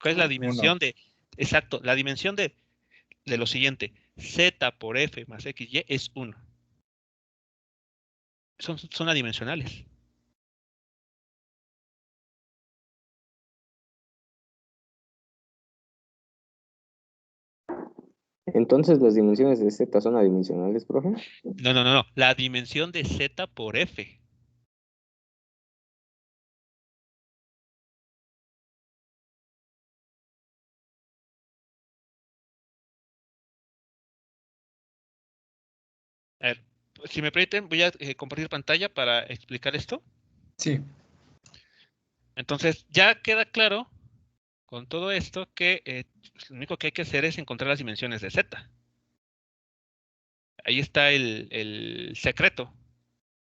S1: ¿Cuál es la dimensión de, exacto, la dimensión de lo siguiente? Z por F más XY es 1. Son adimensionales.
S6: Entonces, ¿las dimensiones de Z son adimensionales, profe?
S1: No. La dimensión de Z por F. A ver, si me permiten, voy a compartir pantalla para explicar esto.
S2: Sí.
S1: Entonces, ya queda claro con todo esto que lo único que hay que hacer es encontrar las dimensiones de Z. Ahí está el secreto.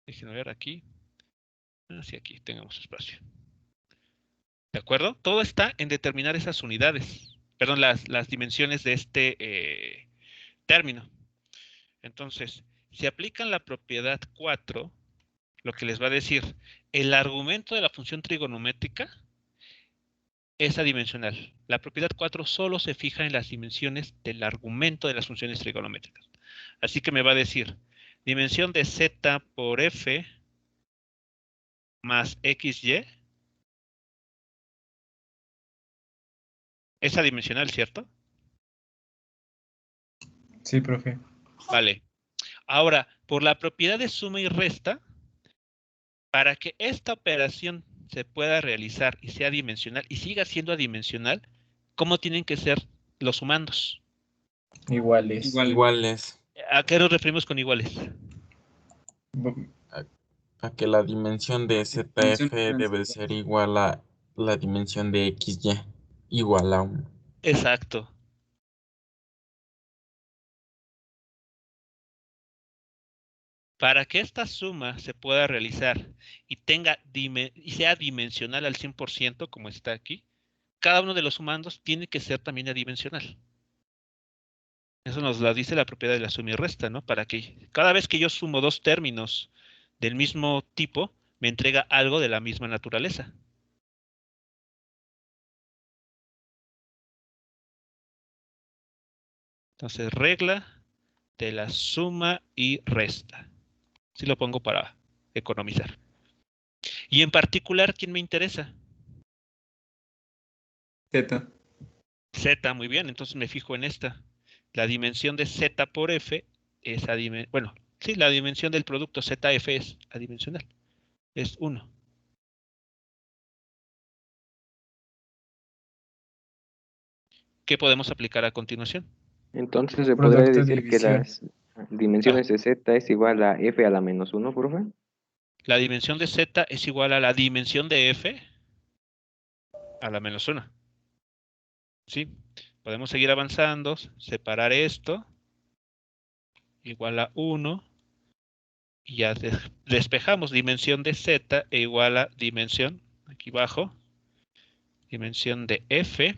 S1: Déjenme ver aquí. Sí, aquí tengamos espacio. ¿De acuerdo? Todo está en determinar esas unidades. Perdón, las dimensiones de este término. Entonces, si aplican la propiedad 4, lo que les va a decir, el argumento de la función trigonométrica es adimensional. La propiedad 4 solo se fija en las dimensiones del argumento de las funciones trigonométricas. Así que me va a decir, dimensión de Z por F más XY es adimensional, ¿cierto?
S2: Sí, profe.
S1: Vale. Ahora, por la propiedad de suma y resta, para que esta operación se pueda realizar y sea dimensional y siga siendo adimensional, ¿cómo tienen que ser los sumandos?
S2: Iguales.
S9: Iguales.
S1: ¿A qué nos referimos con iguales?
S9: A que la dimensión de ZF debe ser igual a la dimensión de XY, igual a 1.
S1: Exacto. Para que esta suma se pueda realizar y sea dimensional al 100%, como está aquí, cada uno de los sumandos tiene que ser también adimensional. Eso nos lo dice la propiedad de la suma y resta, ¿no? Para que cada vez que yo sumo dos términos del mismo tipo, me entrega algo de la misma naturaleza. Entonces, regla de la suma y resta. Así lo pongo para economizar. Y en particular, ¿quién me interesa?
S2: Z.
S1: Z, muy bien. Entonces me fijo en esta. La dimensión de Z por F es adimensional. Bueno, sí, la dimensión del producto ZF es adimensional. Es 1. ¿Qué podemos aplicar a continuación?
S6: Entonces, ¿se podría
S2: Producto
S6: decir que
S2: división.
S6: las dimensiones de Z es igual a F a la menos 1, profe?
S1: La dimensión de Z es igual a la dimensión de F a la menos 1. ¿Sí? Podemos seguir avanzando, separar esto, igual a 1, y ya despejamos dimensión de Z e igual a dimensión, aquí abajo, dimensión de F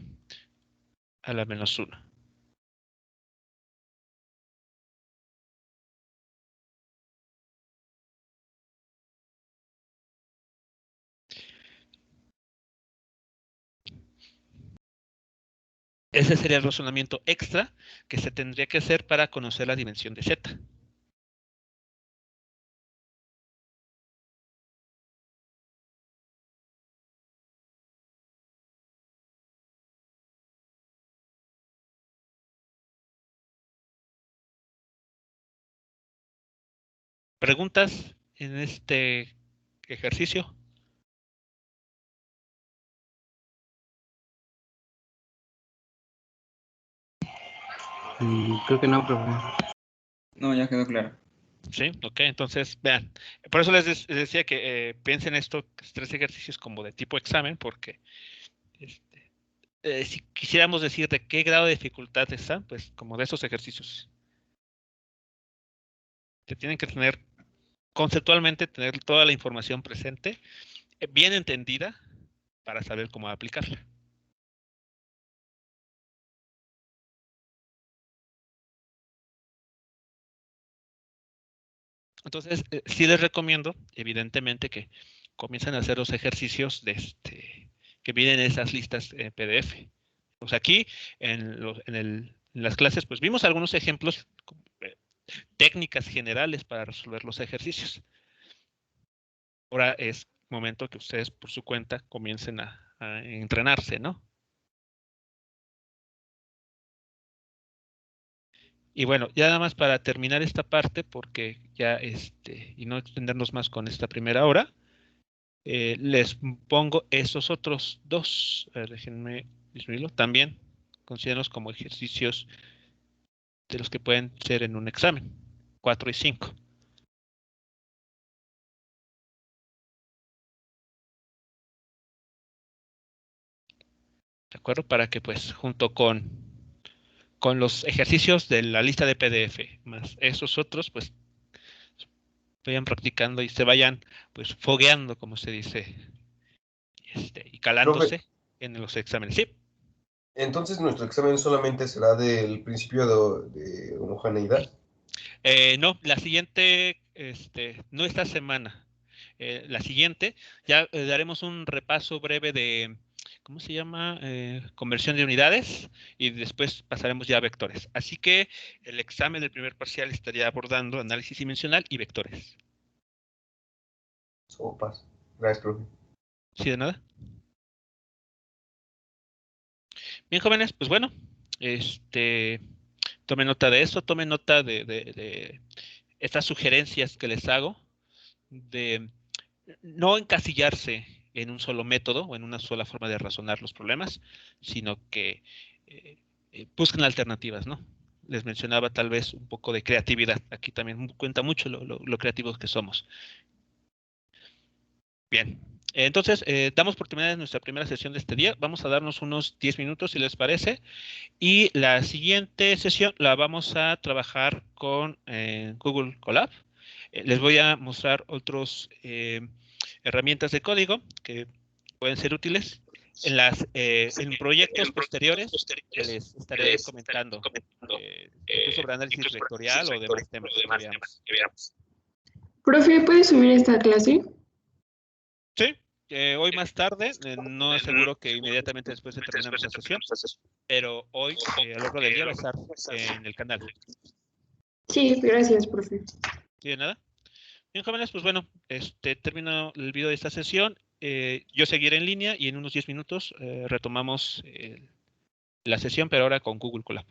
S1: a la menos 1. Ese sería el razonamiento extra que se tendría que hacer para conocer la dimensión de Z. ¿Preguntas en este ejercicio?
S7: Creo que no, profe.
S10: No, ya quedó claro.
S1: Sí, ok, entonces vean. Por eso les decía que piensen estos 3 ejercicios como de tipo examen, porque si quisiéramos decir de qué grado de dificultad están, pues como de esos ejercicios. Que tienen que tener, conceptualmente, tener toda la información presente, bien entendida, para saber cómo aplicarla. Entonces, sí les recomiendo, evidentemente, que comiencen a hacer los ejercicios que vienen en esas listas PDF. Pues aquí en las clases pues vimos algunos ejemplos, técnicas generales para resolver los ejercicios. Ahora es momento que ustedes por su cuenta comiencen a entrenarse, ¿no? Y bueno, ya nada más para terminar esta parte, porque ya y no extendernos más con esta primera hora, les pongo esos otros dos, déjenme disminuirlo, también considérenlos como ejercicios de los que pueden ser en un examen, 4 y 5. ¿De acuerdo? Para que pues junto con los ejercicios de la lista de PDF, más esos otros, pues vayan practicando y se vayan pues fogueando, como se dice, y calándose en los exámenes. Sí.
S4: Entonces, ¿nuestro examen solamente será del principio de homogeneidad?
S1: No, la siguiente, no esta semana. La siguiente, ya daremos un repaso breve de, ¿cómo se llama? Conversión de unidades, y después pasaremos ya a vectores. Así que el examen del primer parcial estaría abordando análisis dimensional y vectores.
S4: Sopas. Gracias, profe.
S1: Sí, de nada. Bien, jóvenes, pues bueno, tomen nota de eso, tomen nota de estas sugerencias que les hago, de no encasillarse en un solo método o en una sola forma de razonar los problemas, sino que busquen alternativas, ¿no? Les mencionaba tal vez un poco de creatividad. Aquí también cuenta mucho lo creativos que somos. Bien. Entonces, damos por terminada nuestra primera sesión de este día. Vamos a darnos unos 10 minutos, si les parece. Y la siguiente sesión la vamos a trabajar con Google Colab. Les voy a mostrar otras herramientas de código que pueden ser útiles. En proyectos posteriores les estaré comentando sobre análisis vectorial o demás temas que veamos.
S3: Profe, ¿puedes subir esta clase?
S1: Sí, hoy más tarde, no es seguro que inmediatamente después de terminar nuestra sesión, pero hoy a lo largo del día va a estar en el canal.
S3: Sí, gracias, profe.
S1: ¿Sí, de nada? Bien, jóvenes, pues bueno, termino el video de esta sesión. Yo seguiré en línea y en unos 10 minutos retomamos la sesión, pero ahora con Google Colab.